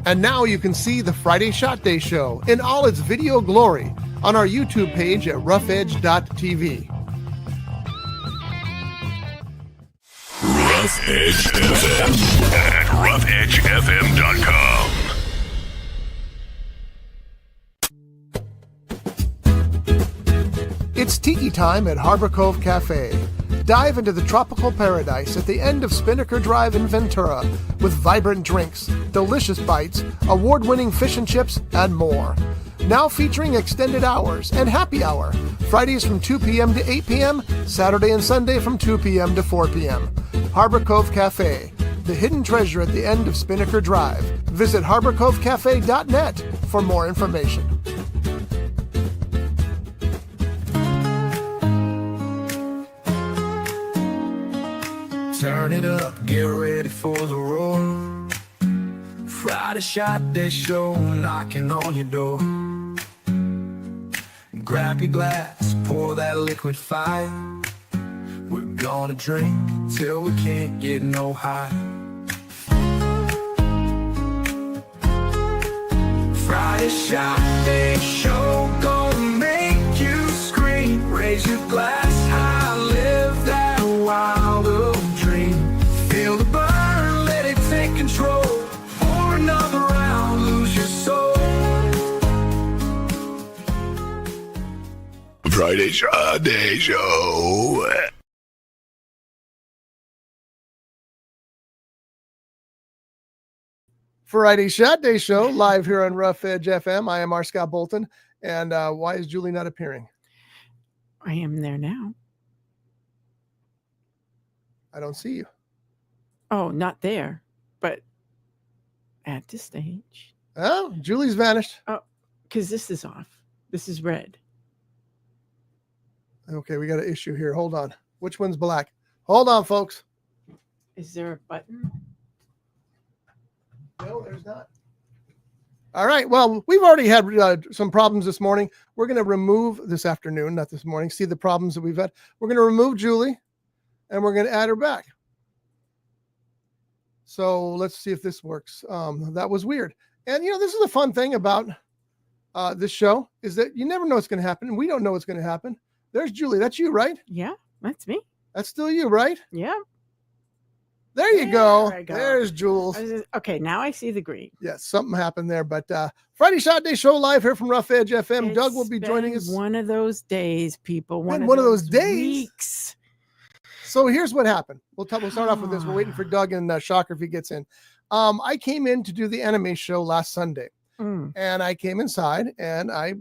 And now you can see the Friday Shot Day Show in all its video glory on our YouTube page at roughedge.tv. Rough Edge FM at roughedgefm.com. It's tiki time at Harbor Cove Cafe. Dive into the tropical paradise at the end of Spinnaker Drive in Ventura with vibrant drinks, delicious bites, award-winning fish and chips, and more. Now featuring extended hours and happy hour, Fridays from 2 p.m. to 8 p.m., Saturday and Sunday from 2 p.m. to 4 p.m. Harbor Cove Cafe, the hidden treasure at the end of Spinnaker Drive. Visit harborcovecafe.net for more information. Turn it up, get ready for the roar. Friday Shot Day Show, knocking on your door. Grab your glass, pour that liquid fire. We're gonna drink till we can't get no higher. Friday Shot Day Show, gonna make you scream. Raise your glass high, live that wild dream. Feel the burn, let it take control. Pour another round, lose your soul. Friday Shot Day Show. Friday Shot Day Show, live here on Rough Edge FM. I am R. Scott Bolton. And why is Julie not appearing? I am there now. I don't see you. Oh, not there, but at the stage. Oh, Julie's vanished. Oh, because this is off. This is red. Okay, we got an issue here. Hold on. Which one's black? Hold on, folks. Is there a button? No, there's not. All right. Well, we've already had some problems this morning. We're going to remove this afternoon, not this morning. See the problems that we've had. We're going to remove Julie, and we're going to add her back. So let's see if this works. That was weird. And, this is a fun thing about this show is that you never know what's going to happen. And we don't know what's going to happen. There's Julie. That's you, right? Yeah, that's me. That's still you, right? Yeah. There you go. There's Jules. Okay, now I see the green. Yes, something happened there. But Friday Shot Day Show live here from Rough Edge FM. Doug will be joining us. One of those days, people. One of those days. Weeks. So here's what happened. We'll start off with this. We're waiting for Doug and Shocker if he gets in. I came in to do the anime show last Sunday, and I came inside and I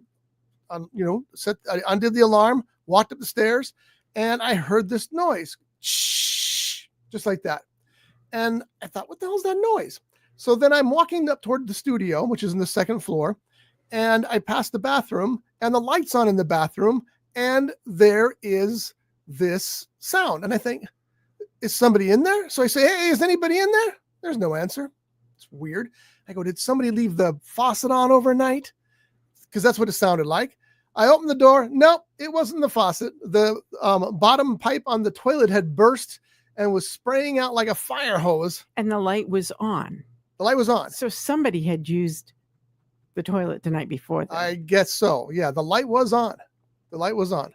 undid the alarm, walked up the stairs, and I heard this noise, shh, just like that. And I thought, what the hell is that noise? So then I'm walking up toward the studio, which is in the second floor, and I pass the bathroom, and the light's on in the bathroom, and there is this sound. And I think, is somebody in there? So I say, hey, is anybody in there? There's no answer. It's weird. I go, did somebody leave the faucet on overnight? Because that's what it sounded like. I opened the door. Nope, it wasn't the faucet. The bottom pipe on the toilet had burst and was spraying out like a fire hose. And the light was on. The light was on. So somebody had used the toilet the night before. Then. I guess so. Yeah, the light was on. The light was on.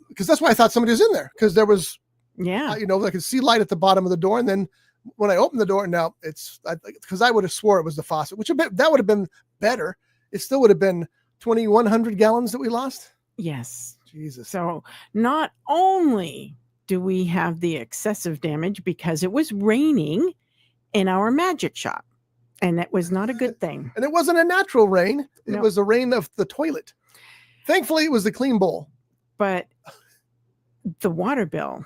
Because that's why I thought somebody was in there. Because there was, I could see light at the bottom of the door. And then when I opened the door, now it's, because I would have swore it was the faucet, which that would have been better. It still would have been 2,100 gallons that we lost. Yes. Jesus. So not only do we have the excessive damage because it was raining in our magic shop, and that was not a good thing. And it wasn't a natural rain. It was a rain of the toilet. Thankfully, it was the clean bowl. But the water bill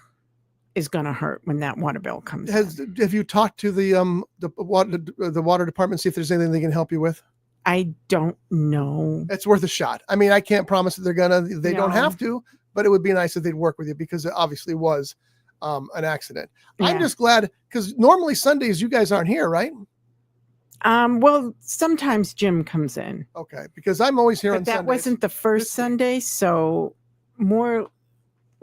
is going to hurt when that water bill comes. Have you talked to the water department, see if there's anything they can help you with? I don't know. It's worth a shot. I mean, I can't promise that they don't have to, but it would be nice if they'd work with you because it obviously was an accident. Yeah. I'm just glad because normally Sundays you guys aren't here, right? Well, sometimes Jim comes in. Okay, because I'm always here on Sundays. That wasn't the first Sunday, so more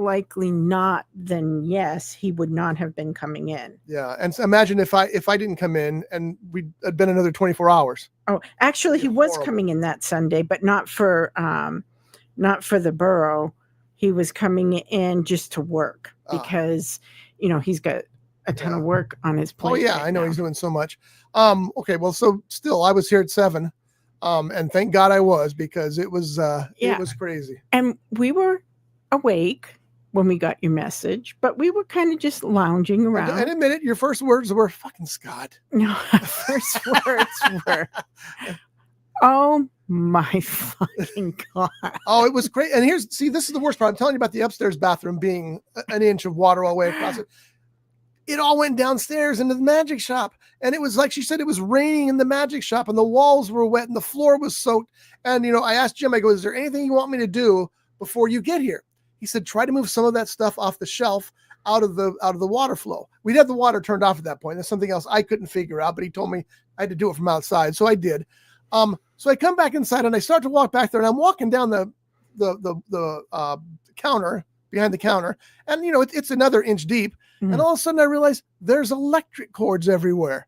likely not than yes, he would not have been coming in. Yeah, and so imagine if I didn't come in and we had been another 24 hours. Oh, actually, It'd he be was horrible. coming in that Sunday, but not for the borough. He was coming in just to work because he's got a ton of work on his plate. Oh yeah, right I know now. he's doing so much. Okay, well, so still, I was here at 7, and thank God I was, because it was crazy. And we were awake when we got your message, but we were kind of just lounging around. And admit it, your first words were "fucking Scott." No, first words were, "Oh my fucking God." Oh, it was great. And this is the worst part. I'm telling you about the upstairs bathroom being an inch of water all the way across it. It all went downstairs into the magic shop. And it was like she said, it was raining in the magic shop and the walls were wet and the floor was soaked. And, I asked Jim, I go, is there anything you want me to do before you get here? He said, try to move some of that stuff off the shelf out of the water flow. We'd had the water turned off at that point. That's something else I couldn't figure out, but he told me I had to do it from outside. So I did. So I come back inside and I start to walk back there and I'm walking down the counter, behind the counter. And, it's another inch deep. And all of a sudden I realized there's electric cords everywhere.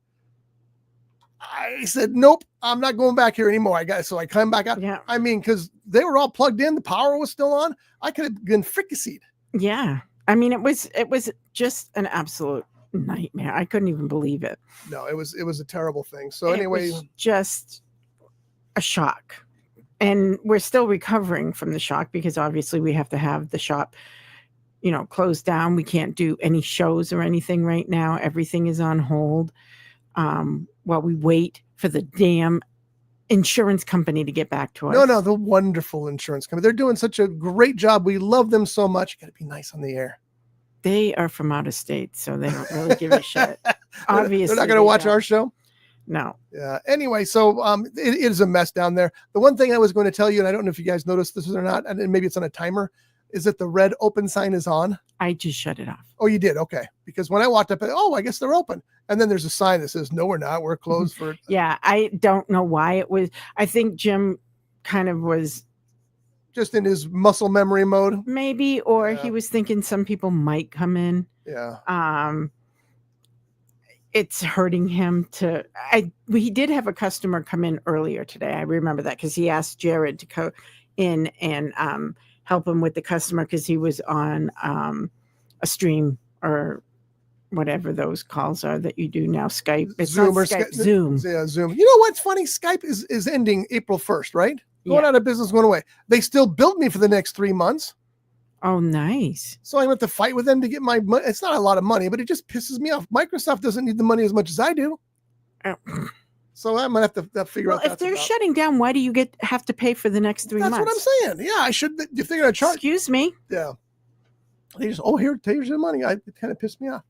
I said, nope, I'm not going back here anymore. So I come back out. Yeah. I mean, because they were all plugged in. The power was still on. I could have been fricasseed. Yeah. I mean, it was just an absolute nightmare. I couldn't even believe it. No, it was a terrible thing. So anyway, it was just a shock. And we're still recovering from the shock because obviously we have to have the shop closed down. We can't do any shows or anything right now. Everything is on hold while we wait for the damn insurance company to get back to us. No, the wonderful insurance company. They're doing such a great job. We love them so much. You got to be nice on the air. They are from out of state, so they don't really give a shit. Obviously, they're not going to watch our show. No. Yeah. Anyway, so it is a mess down there. The one thing I was going to tell you, and I don't know if you guys noticed this or not, and maybe it's on a timer, is that the red open sign is on. I just shut it off. Oh, you did? Okay. Because when I walked up, I guess they're open. And then there's a sign that says, no, we're not. We're closed for. Yeah. I don't know why it was. I think Jim kind of was just in his muscle memory mode. Maybe, or he was thinking some people might come in. Yeah. It's hurting him he did have a customer come in earlier today. I remember that because he asked Jared to go in and help him with the customer because he was on a stream or whatever those calls are that you do now. Skype. It's Zoom or Skype, Zoom. Yeah, Zoom. You know what's funny? Skype is ending April 1st, right? Going out of business, going away. They still billed me for the next 3 months. Oh, nice. So I have to fight with them to get my money. It's not a lot of money, but it just pisses me off. Microsoft doesn't need the money as much as I do. Oh. So I'm going to have to figure out. If they're shutting down, why do you have to pay for the next 3 months? That's what I'm saying. Yeah, I should. If they're going to charge. Excuse me. Yeah. They just, here's your money. It kind of pissed me off.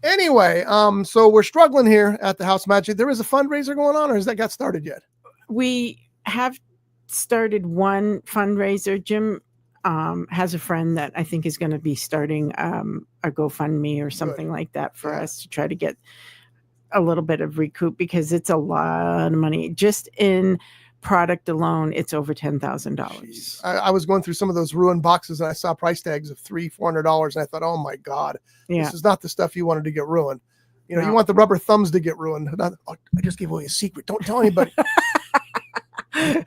Anyway, so we're struggling here at the House Magic. There is a fundraiser going on, or has that got started yet? We have started one fundraiser. Jim has a friend that I think is going to be starting a GoFundMe or something like that for us to try to get a little bit of recoup because it's a lot of money. Just in product alone, it's over $10,000. I was going through some of those ruined boxes and I saw price tags of $300-$400 and I thought, oh my God, this is not the stuff you wanted to get ruined. You want the rubber thumbs to get ruined. I just gave away a secret. Don't tell anybody. So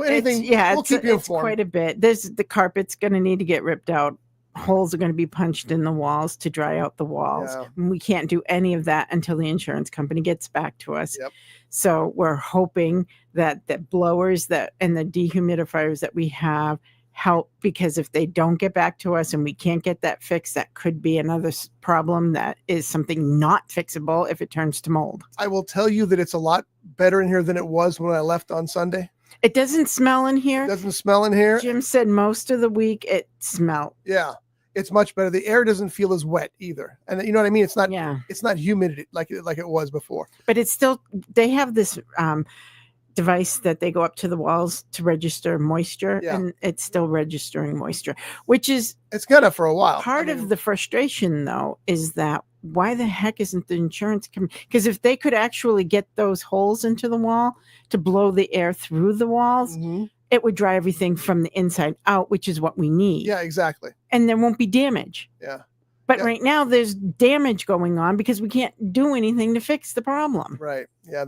anything, we'll keep you informed. It's quite a bit. The carpet's going to need to get ripped out. Holes are going to be punched in the walls to dry out the walls. Yeah. We can't do any of that until the insurance company gets back to us. Yep. So we're hoping that the blowers and the dehumidifiers that we have help, because if they don't get back to us and we can't get that fixed, that could be another problem that is something not fixable if it turns to mold. I will tell you that it's a lot better in here than it was when I left on Sunday. It doesn't smell in here. It doesn't smell in here. Jim said most of the week it smelled. Yeah, it's much better. The air doesn't feel as wet either. And you know what I mean? It's not humidity like it was before. But it's still, they have this device that they go up to the walls to register moisture, and it's still registering moisture, it's gonna for a while. Part of the frustration though is that why the heck isn't the insurance coming? Because if they could actually get those holes into the wall to blow the air through the walls, it would dry everything from the inside out, which is what we need. Yeah, exactly. And there won't be damage. Yeah. But Yeah. right now there's damage going on because we can't do anything to fix the problem. Right. Yeah.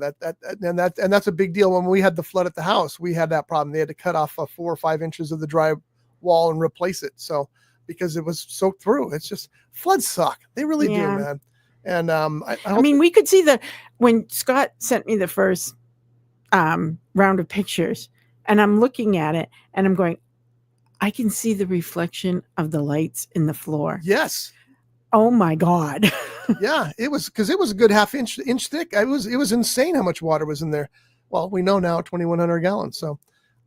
And that's a big deal. When we had the flood at the house, we had that problem. They had to cut off 4 or 5 inches of the dry wall and replace it. So because it was soaked through, it's just floods suck. They really do, Yeah. man. And I mean, we could see when Scott sent me the first round of pictures, and I'm looking at it and I'm going, I can see the reflection of the lights in the floor. yes. Oh my God. Yeah, it was because it was a good half inch thick. It was insane how much water was in there. Well, we know now 2,100 gallons. So,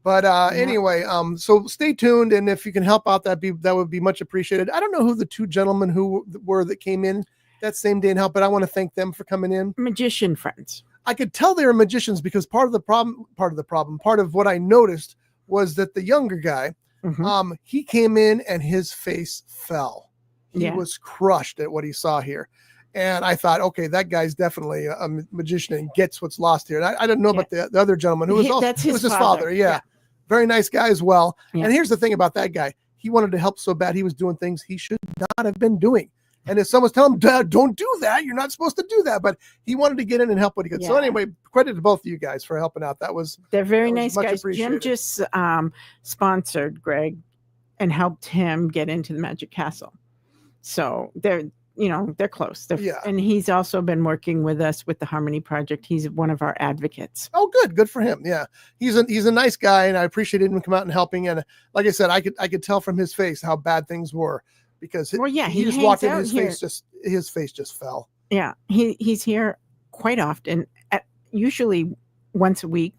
but anyway, so stay tuned, and if you can help out, that would be much appreciated. I don't know who the 2 gentlemen who were that came in that same day and helped, but I want to thank them for coming in. Magician friends. I could tell they were magicians because part of what I noticed was that the younger guy, Mhm. he came in and his face fell. He Yeah. was crushed at what he saw here. And I thought, okay, that guy's definitely a magician and gets what's lost here. And I didn't know about the other gentleman who was also, That's it was his his father. Yeah. Yeah. Very nice guy as well. Yeah. And here's the thing about that guy. He wanted to help so bad. He was doing things he should not have been doing. And if someone's telling him, Dad, don't do that, you're not supposed to do that. But he wanted to get in and help what he could. So Yeah. anyway, credit to both of you guys for helping out. They're very that was nice much guys. appreciated. Jim just sponsored Greg and helped him get into the Magic Castle. So they're close. Yeah. And he's also been working with us with the Harmony Project. He's one of our advocates. Oh, good for him. Yeah, he's a nice guy, and I appreciated him coming out and helping. And like I said, I could tell from his face how bad things were because Well, yeah, he he just hangs walked in, out here. his face just fell. Yeah, he's here quite often, usually once a week,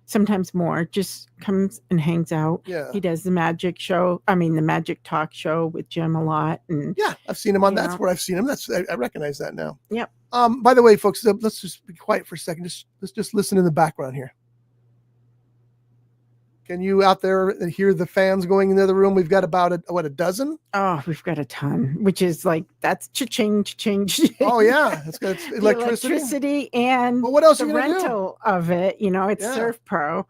sometimes more. Just comes and hangs out. Yeah, He does the magic talk show with Jim a lot, and yeah, I've seen him on. That's Yeah. where I've seen him. I recognize that now. Yep. By the way, folks, let's just be quiet for a second. Let's just listen in the background here. Can you out there hear the fans going in the other room? We've got about a dozen? oh, we've got a ton, which is like that's cha-ching. Oh yeah, it's The electricity. and Well, what else the are you gonna do? rental of it. It's Yeah. Surf Pro,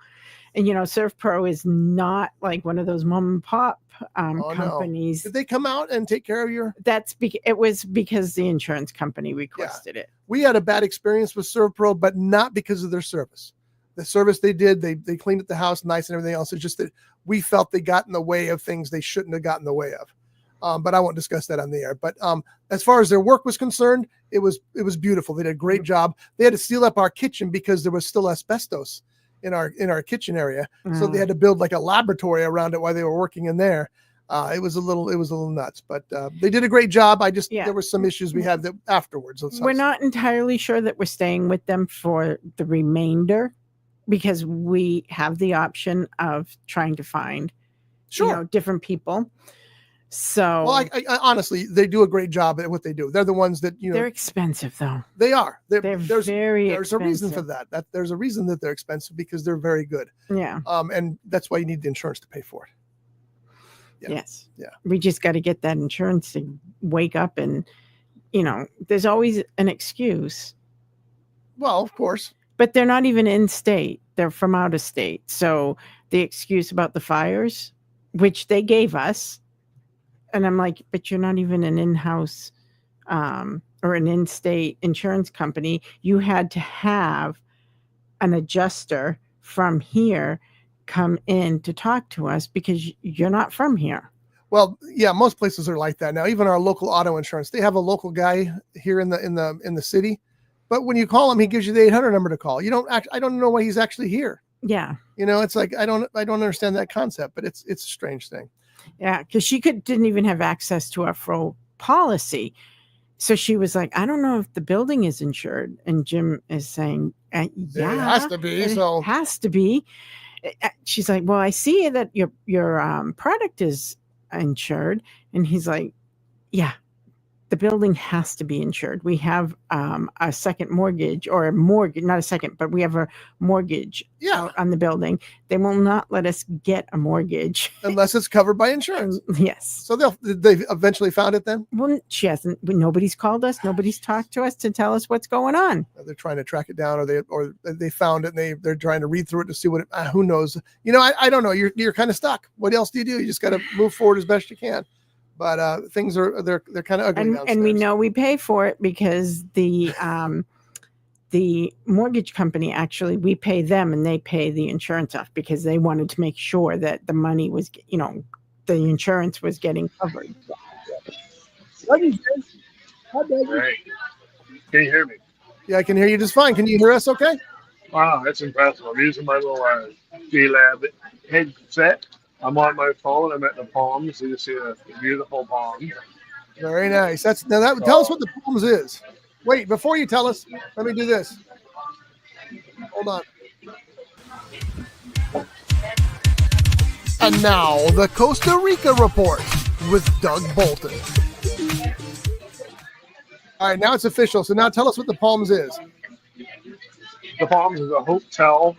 and Surf Pro is not like one of those mom and pop no. companies. Did they come out and take care of your? It was because the insurance company requested it. We had a bad experience with ServPro, but not because of their service. The service they did, they cleaned up the house nice and everything else. It's just that we felt they got in the way of things they shouldn't have gotten in the way of. But I won't discuss that on the air. But as far as their work was concerned, it was beautiful. They did a great job. They had to seal up our kitchen because there was still asbestos in our kitchen area. So they had to build like a laboratory around it while they were working in there. It was a little nuts, but they did a great job. There were some issues we had afterwards. We're not entirely sure that we're staying with them for the remainder because we have the option of trying to find different people. So well, I honestly, they do a great job at what they do. They're the ones that they're expensive though. They are. They're there's very a reason for expensive. that. There's a reason that they're expensive because they're very good. Yeah. And that's why you need the insurance to pay for it. Yeah. Yes. Yeah. We just got to get that insurance to wake up, and there's always an excuse. Well, of course. But they're not even in state. They're from out of state. So the excuse about the fires, which they gave us, and I'm like, but you're not even an in-house or an in-state insurance company. You had to have an adjuster from here come in to talk to us because you're not from here. Well, yeah, most places are like that now. Even our local auto insurance, they have a local guy here in the city. But when you call him, he gives you the 800 number to call. I don't know why he's actually here. Yeah. It's like I don't understand that concept, but it's a strange thing. Yeah, because she didn't even have access to our full policy. So she was like, I don't know if the building is insured. And Jim is saying, yeah, it has to be. So it has to be. She's like, well, I see that your product is insured. And he's like, yeah, the building has to be insured. We have a second mortgage, or a mortgage, not a second, but we have a mortgage Yeah. out on the building. They will not let us get a mortgage. Unless it's covered by insurance. Yes. So they eventually found it then? Well, she hasn't. Nobody's called us. Nobody's talked to us to tell us what's going on. They're trying to track it down, or they found it and they're trying to read through it to see what who knows. I don't know. You're kind of stuck. What else do? You just got to move forward as best you can. But things they're kind of ugly downstairs. And we know we pay for it because the mortgage company, actually, we pay them and they pay the insurance off because they wanted to make sure that the money was, the insurance was getting covered. Hey, can you hear me? Yeah, I can hear you just fine. Can you hear us okay? Wow, that's impressive. I'm using my little G-Lab headset. I'm on my phone. I'm at the Palms. You see the beautiful palms. Very nice. Tell us what the Palms is. Wait, before you tell us, let me do this. Hold on. And now the Costa Rica report with Doug Bolton. All right, now it's official. So now tell us what the Palms is. The Palms is a hotel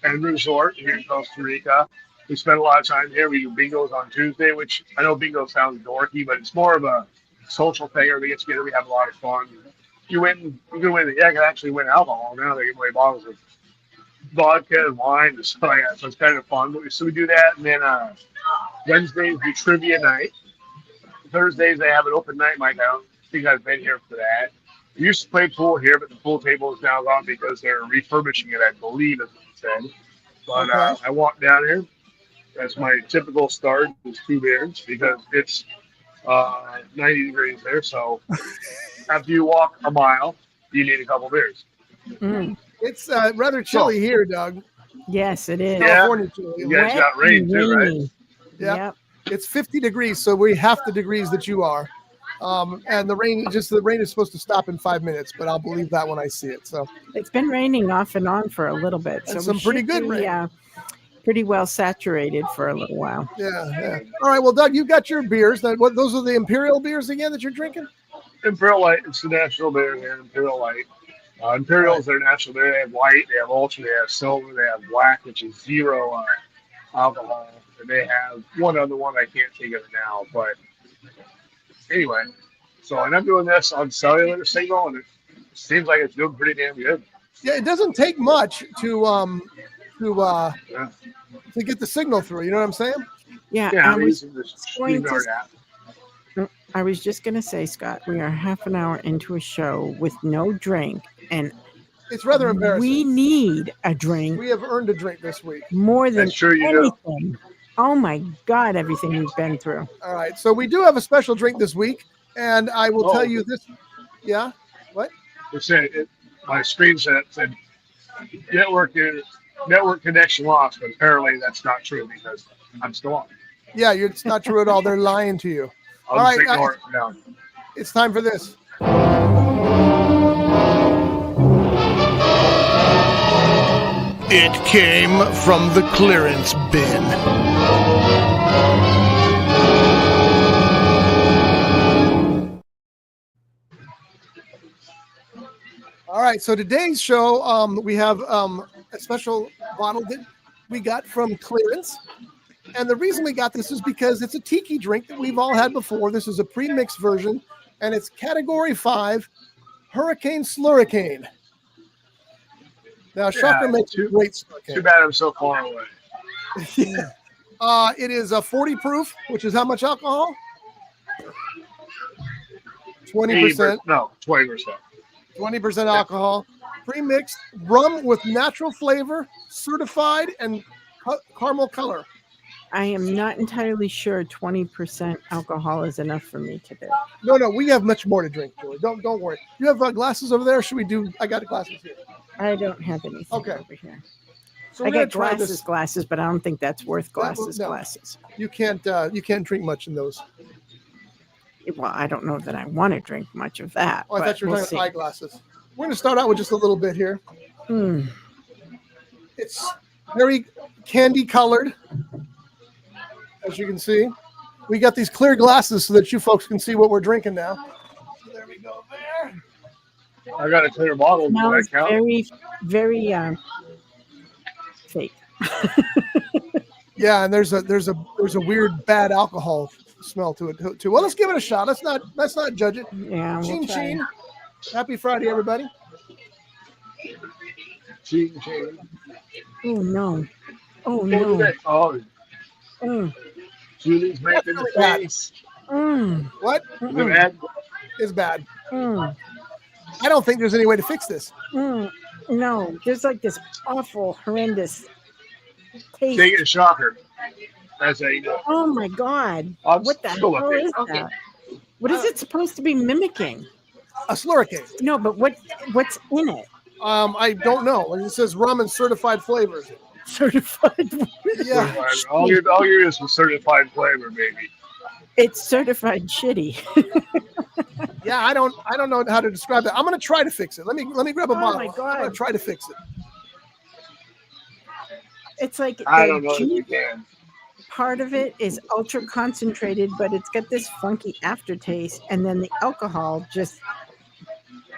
and resort here in Costa Rica. We spend a lot of time here. We do bingos on Tuesday, which I know bingo sounds dorky, but it's more of a social thing. Everybody gets together. We have a lot of fun. You can actually win alcohol now. They give away bottles of vodka and wine and stuff like that. So it's kind of fun. So we do that, and then Wednesdays do trivia night. Thursdays they have an open night. Mike, I don't think I've been here for that. We used to play pool here, but the pool table is now gone because they're refurbishing it, I believe, as it said. But Okay. I walked down here. That's my typical start is 2 beers because it's 90 degrees there. So after you walk a mile, you need a couple beers. Mm. It's rather chilly here, Doug. Yes, it is. Yeah. California chilly. You guys got rain too, right? Rainy. Yeah. Yep. It's 50 degrees, so we're half the degrees that you are. And the rain is supposed to stop in 5 minutes, but I'll believe that when I see it. So It's been raining off and on for a little bit. So And some we pretty should good be, rain. pretty well saturated for a little while. yeah. All right, well, Doug, you've got your beers. Those are the Imperial beers again that you're drinking? Imperial Light, it's the national beer here, Imperial Light. Imperial is their national beer. They have white, they have ultra, they have silver, they have black, which is 0 alcohol. And they have one other one, I can't think of it now. But anyway, and I'm doing this on cellular signal, and it seems like it's doing pretty damn good. Yeah, it doesn't take much to Yeah, get the signal through. You know what I'm saying? Yeah, yeah I I'm was using this going to- StreamYard app. I was just going to say, Scott, we are half an hour into a show with no drink, and It's rather embarrassing. we need a drink We have earned a drink this week. more than That's true, you do. anything. Oh my God, everything we've been through. All right, so we do have a special drink this week, and I will Oh. tell you this. Yeah, It said my screen said network connection lost, but apparently that's not true because I'm still on. yeah, it's not true at all. They're lying to you. I'll All just right, ignore it for now. It's time for this. It came from the clearance bin. All right, so today's show, we have a special bottle that we got from clearance. And the reason we got this is because it's a tiki drink that we've all had before. This is a pre-mixed version, and it's Category 5 Hurricane Sluricane. Now, Shocker makes a great Too Sluricane. bad I'm so far away. Yeah. It is a 40 proof, which is how much alcohol? 20%. No, 20%. 20% alcohol. Pre-mixed rum with natural flavor, certified, and caramel color. I am not entirely sure 20% alcohol is enough for me today. No, we have much more to drink, Julie. Don't worry. You have glasses over there? Should we do? I got glasses here. I don't have anything Okay. over here. So I we're gonna got try glasses, but I don't think that's worth That will- glasses. no. Glasses. You can't drink much in those. Well, I don't know that I want to drink much of that. Oh, I but thought you were we'll talking see. eyeglasses. We're going to start out with just a little bit here. Hmm. It's very candy colored, as you can see. We got these clear glasses so that you folks can see what we're drinking now. go there. I got a clear bottle. Does Smells that count? very, very fake. Yeah, and there's a weird bad alcohol smell to it too. Well, let's give it a shot. Let's not judge it. Yeah, we'll Chin try. chin. Happy Friday, everybody. Ching, ching. Oh no! Oh What no! is that? Oh, Mm, Julie's making the bad. face. What Is it bad? is bad? mm, I don't think there's any way to fix this. no, there's like this awful, horrendous taste. Take it a shocker. That's how you do it. Oh my god! I'll What the still hell up is there. that? What is it supposed to be mimicking? A Sluricane. No, but what's in it? I don't know. It says rum and certified flavors. Certified. Yeah. All you're is was certified flavor, baby. It's certified shitty. Yeah, I don't know how to describe that. I'm gonna try to fix it. Let me grab a bottle. my I'm God. gonna try to fix it. It's like I the don't know if you juice can. part of it is ultra concentrated, but it's got this funky aftertaste, and then the alcohol just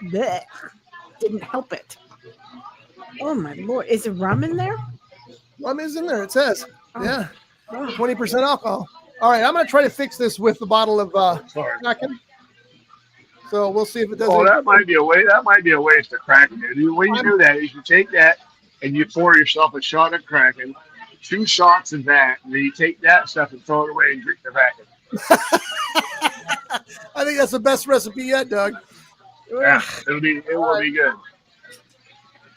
bleh, didn't help it. Oh my lord! Is there rum in there? Rum is in there. It says. Oh. Yeah, Oh. 20% alcohol. All right, I'm gonna try to fix this with the bottle of Sorry. Kraken. So we'll see if it does. Oh, any- that might be a way. That might be a waste of Kraken. Dude. The way you do that is you take that and you pour yourself a shot of Kraken, 2 shots of that, and then you take that stuff and throw it away and drink the Kraken. I think that's the best recipe yet, Doug. Yeah, it will be good.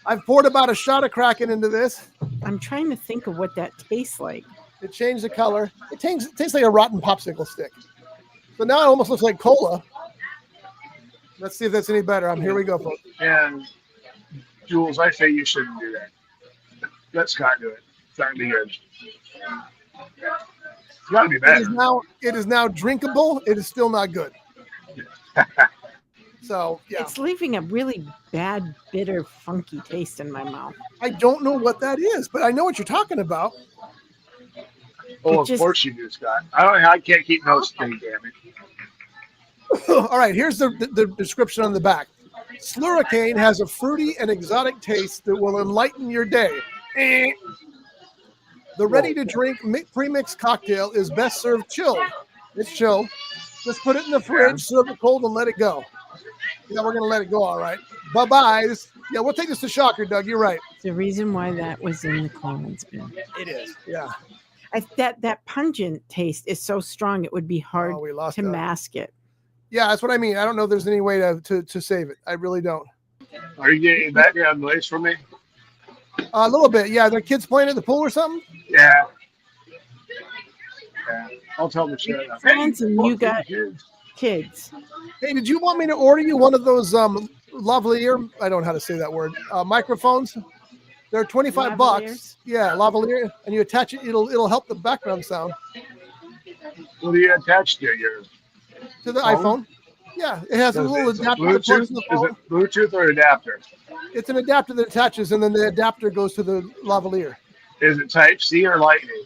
I've poured about a shot of Kraken into this. I'm trying to think of what that tastes like. It changed the color. It tastes like a rotten popsicle stick. So now it almost looks like cola. Let's see if that's any better. Here we go, folks. And Jules, I say you shouldn't do that. Let Scott do it. It's not gonna be good. It's got to be better. It is now drinkable. It is still not good. So yeah, It's leaving a really bad, bitter, funky taste in my mouth. I don't know what that is, but I know what you're talking about. Oh, It of just- course you do, Scott. I can't keep notes straight, damn it. All right, here's the description on the back. Sluricane has a fruity and exotic taste that will enlighten your day. The ready-to-drink pre-mixed cocktail is best served chilled. It's chilled. Just put it in the fridge, serve it cold, and let it go. Yeah, we're going to let it go, all right. Bye-bye. Yeah, we'll take this to Shocker, Doug. You're right. The reason why that was in the clearance bin. It is. Yeah. That pungent taste is so strong it would be hard Oh, we lost to that. mask it. Yeah, that's what I mean. I don't know if there's any way to save it. I really don't. Are you getting background noise from me? A little bit. Yeah, there are kids playing at the pool or something? Yeah. Yeah. I'll tell them to shut up. Friends and you got kids. kids. Hey, did you want me to order you one of those lavalier? I don't know how to say that word. Microphones. They're 25 bucks. Lavaliers? Yeah, lavalier, and you attach it. It'll help the background sound What do you attach to yours? to the Phone? iPhone. Yeah, it has a little Is it adapter that plugs in the Is phone. it Bluetooth or adapter? It's an adapter that attaches, and then the adapter goes to the lavalier. Is it Type C or Lightning?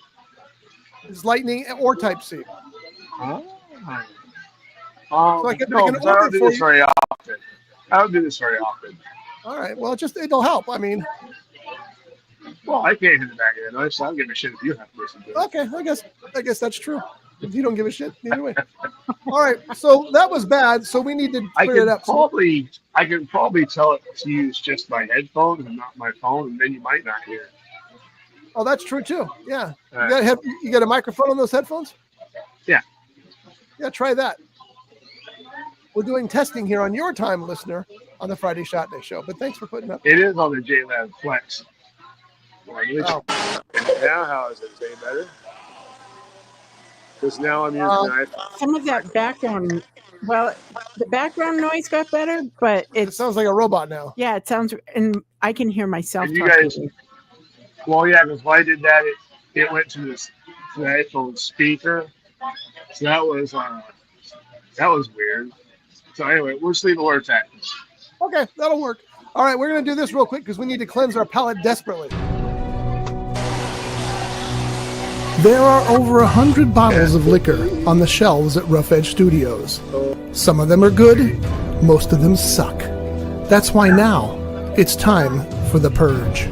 It's Lightning or Type C. Oh. So I can make an 'cause I order don't do for this you. very often. I don't do this very often. All right. Well, it'll help. I mean, Well, I can't hit the back of the noise, so I'll give a shit if you have to listen to it. okay. I guess that's true. If you don't give a shit, neither way. All right. So that was bad. So we need to I clear it can up. probably tell it to use just my headphones and not my phone, and then you might not hear it. Oh, that's true too. Yeah. Uh, You got a microphone on those headphones? Yeah. Yeah, try that. We're doing testing here on your time, listener, on the Friday Shot Day show. But thanks for putting up. It is on the JLab Flex. Oh. Now, how is it? Is it better? Because now I'm using an iPhone. Some of that background, well, the background noise got better, but It sounds like a robot now. yeah, it sounds, and I can hear myself And you talking. guys, well, yeah, because when I did that, it went to the iPhone speaker. So that was weird. So anyway, we'll just leave it where it's at. Okay, that'll work. All right, we're going to do this real quick because we need to cleanse our palate desperately. There are over 100 bottles of liquor on the shelves at Rough Edge Studios. Some of them are good, most of them suck. That's why now it's time for the purge.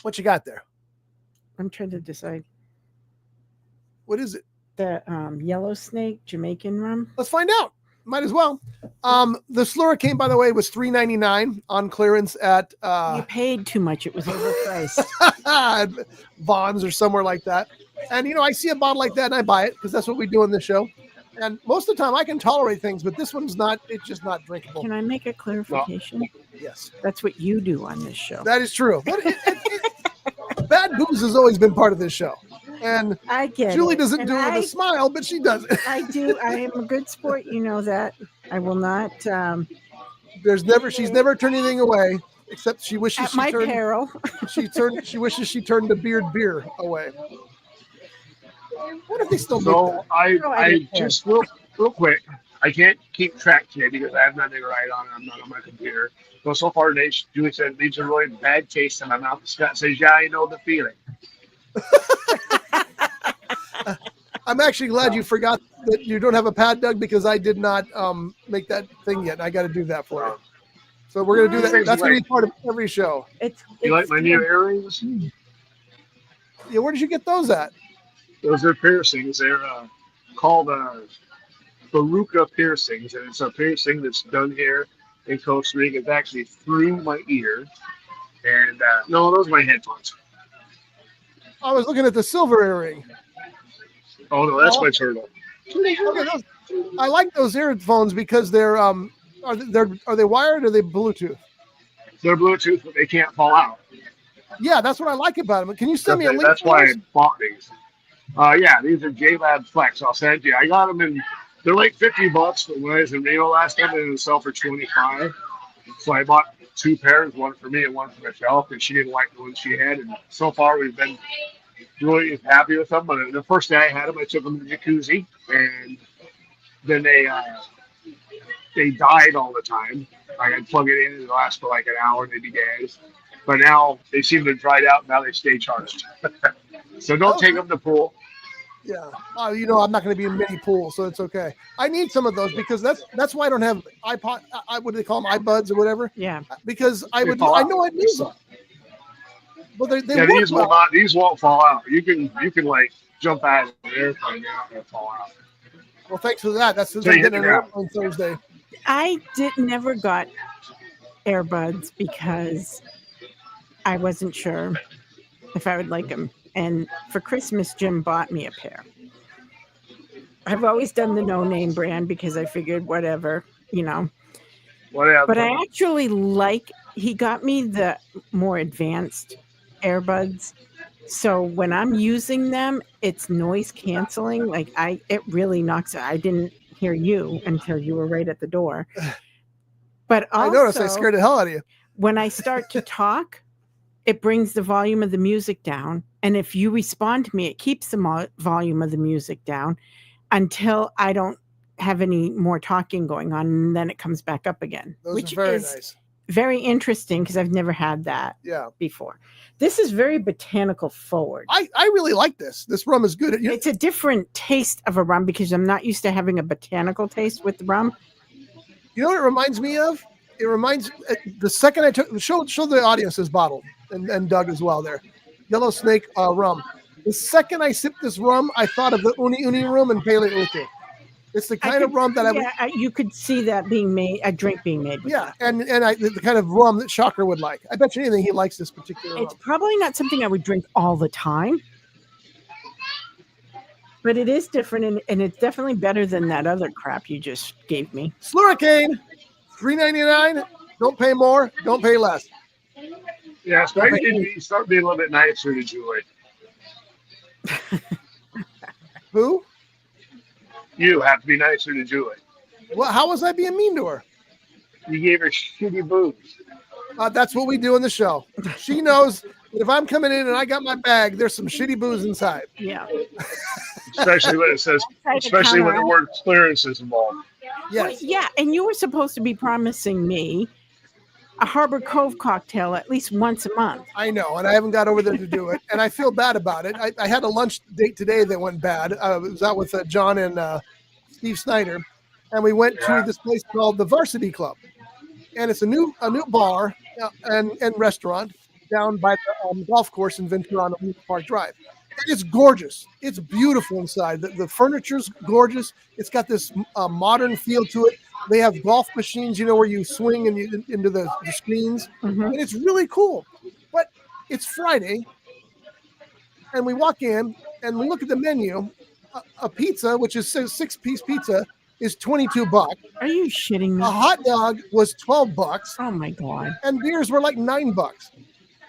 What you got there? I'm trying to decide. What is it? The yellow snake Jamaican rum. Let's find out. Might as well. The Sluricane, by the way, was $3.99 on clearance at You paid too much. It was overpriced. Vaughn's or somewhere like that. And I see a bottle like that and I buy it because that's what we do in this show. And most of the time I can tolerate things, but this one's not. It's just not drinkable. Can I make a clarification? Yes, That's what you do on this show. that is true. But bad booze has always been part of this show, and I get Julie it. doesn't And do it with a smile, but she does it. I do. I am a good sport. You know that. I will not. She's never turned anything away, except she wishes At my peril. She wishes she turned the beer away. What if they still make So that? I just real quick. I can't keep track today because I have nothing to write on. I'm not on my computer. So far today, Julie said it leaves a really bad taste in my mouth. Scott says, "Yeah, I know the feeling." I'm actually glad you forgot that you don't have a pad, Doug, because I did not make that thing yet. I got to do that for you. So we're going to do that. That's going to be part of every show. You like my new earrings? Yeah, where did you get those at? Those are piercings. They're called Borrachos piercings, and it's a piercing that's done here in Costa Rica. It's actually through my ear. And no, those are my headphones. I was looking at the silver earring. Oh no, that's my turtle. Okay, I like those earphones because they're are they wired or are they Bluetooth? They're Bluetooth, but they can't fall out. Yeah, that's what I like about them. Can you send me a link? That's for why I those? bought these. Yeah, these are JLab Flex. I'll send you. I got them in. They're like $50, but when I was in Reno last time, they didn't sell for $25. So I bought 2 pairs, one for me and one for myself, and she didn't like the one she had. And so far, we've been really happy with them. But the first day I had them, I took them to the jacuzzi, and then they died all the time. I had to plug it in, and it lasts for like an hour, maybe days. But now they seem to have dried out, and now they stay charged. So don't take them to the pool. Yeah, I'm not going to be in many pools, so it's okay. I need some of those because that's why I don't have iPod. What do they call them? iBuds or whatever. Yeah. Because I know I'd use them. But they these will not. These won't fall out. You can like jump out of the airplane. They're not going to fall out. Well, thanks for that. That's since I did it on Thursday. I never got earbuds because I wasn't sure if I would like them. And for Christmas, Jim bought me a pair. I've always done the no-name brand because I figured whatever. Whatever. But I actually he got me the more advanced earbuds. So when I'm using them, it's noise canceling. It really knocks it. I didn't hear you until you were right at the door. But also, I noticed I scared the hell out of you. When I start to talk, it brings the volume of the music down. And if you respond to me, it keeps the volume of the music down until I don't have any more talking going on. And then it comes back up again. Those are very nice. Very interesting because I've never had that before. This is very botanical forward. I really like this. This rum is good. It's a different taste of a rum because I'm not used to having a botanical taste with rum. You know what it reminds me of? It reminds the second I took show the audience this bottle and Doug as well there. Yellow Snake rum. The second I sipped this rum, I thought of the Uni Uni rum and Pale Utu. It's the kind of rum that you could see that being made, a drink being made. Yeah, and the kind of rum that Shocker would like. I bet you anything he likes this particular It's rum. probably not something I would drink all the time, but it is different, and it's definitely better than that other crap you just gave me. Sluricane, $3.99. Don't pay more. Don't pay less. Yeah, so you start being a little bit nicer to Julie. Who? You have to be nicer to Julie. Well, how was I being mean to her? You gave her shitty boobs. That's what we do in the show. She knows that if I'm coming in and I got my bag, there's some shitty booze inside. Yeah. Especially when it says, especially when the word clearance is involved. Yes. Well, yeah, and you were supposed to be promising me a Harbor Cove cocktail at least once a month. I know, and I haven't got over there to do it, and I feel bad about it. I had a lunch date today that went bad. I was out with John and Steve Snyder, and we went to this place called the Varsity Club, and it's a new bar and restaurant down by the golf course in Ventura on the Park Drive. And it's gorgeous. It's beautiful inside. The furniture's gorgeous. It's got this modern feel to it. They have golf machines, where you swing and into the screens. Mm-hmm. And it's really cool. But it's Friday, and we walk in, and we look at the menu. A pizza, which is a 6-piece pizza, is $22. Are you shitting me? A hot dog was $12. Oh my God. And beers were like $9.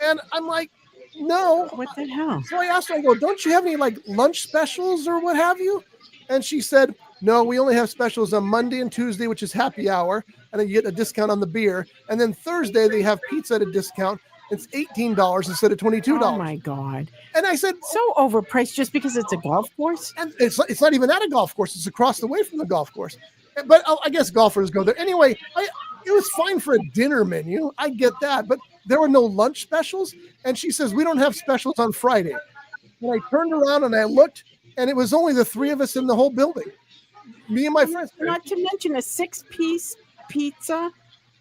And I'm like, no. What the hell? So I asked her, I go, don't you have any like lunch specials or what have you? And she said, no, we only have specials on Monday and Tuesday, which is happy hour. And then you get a discount on the beer. And then Thursday, they have pizza at a discount. It's $18 instead of $22. Oh my God. And I said, so overpriced just because it's a golf course? and it's not even at a golf course. It's across the way from the golf course. But I guess golfers go there. Anyway, it was fine for a dinner menu. I get that. But there were no lunch specials. And she says, we don't have specials on Friday. And I turned around and I looked, and it was only the three of us in the whole building. Me and my friends. Not to mention a 6-piece pizza.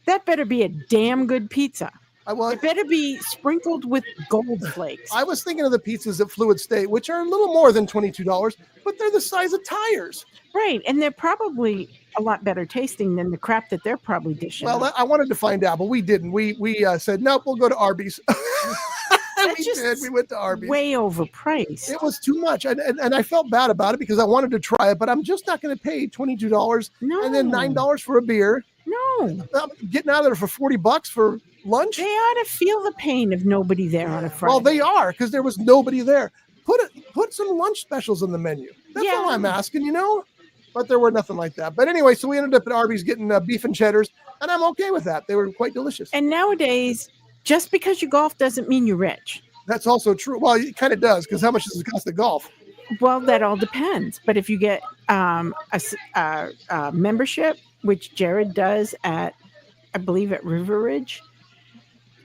That better be a damn good pizza. It better be sprinkled with gold flakes. I was thinking of the pizzas at Fluid State, which are a little more than $22, but they're the size of tires. Right. And they're probably a lot better tasting than the crap that they're probably dishing. Well, I wanted to find out, but we didn't. We said, nope, we'll go to Arby's. We did. We went to Arby's. Way overpriced. It was too much. And I felt bad about it because I wanted to try it, but I'm just not going to pay $22 and then $9 for a beer. No. I'm getting out of there for $40 for lunch. They ought to feel the pain of nobody there on a Friday. Well, they are, because there was nobody there. Put some lunch specials on the menu. That's all I'm asking, But there were nothing like that. But anyway, so we ended up at Arby's getting beef and cheddars, and I'm okay with that. They were quite delicious. And nowadays, just because you golf doesn't mean you're rich. That's also true. Well, it kind of does, because how much does it cost to golf? Well, that all depends. But if you get a membership, which Jared does at, I believe, at River Ridge,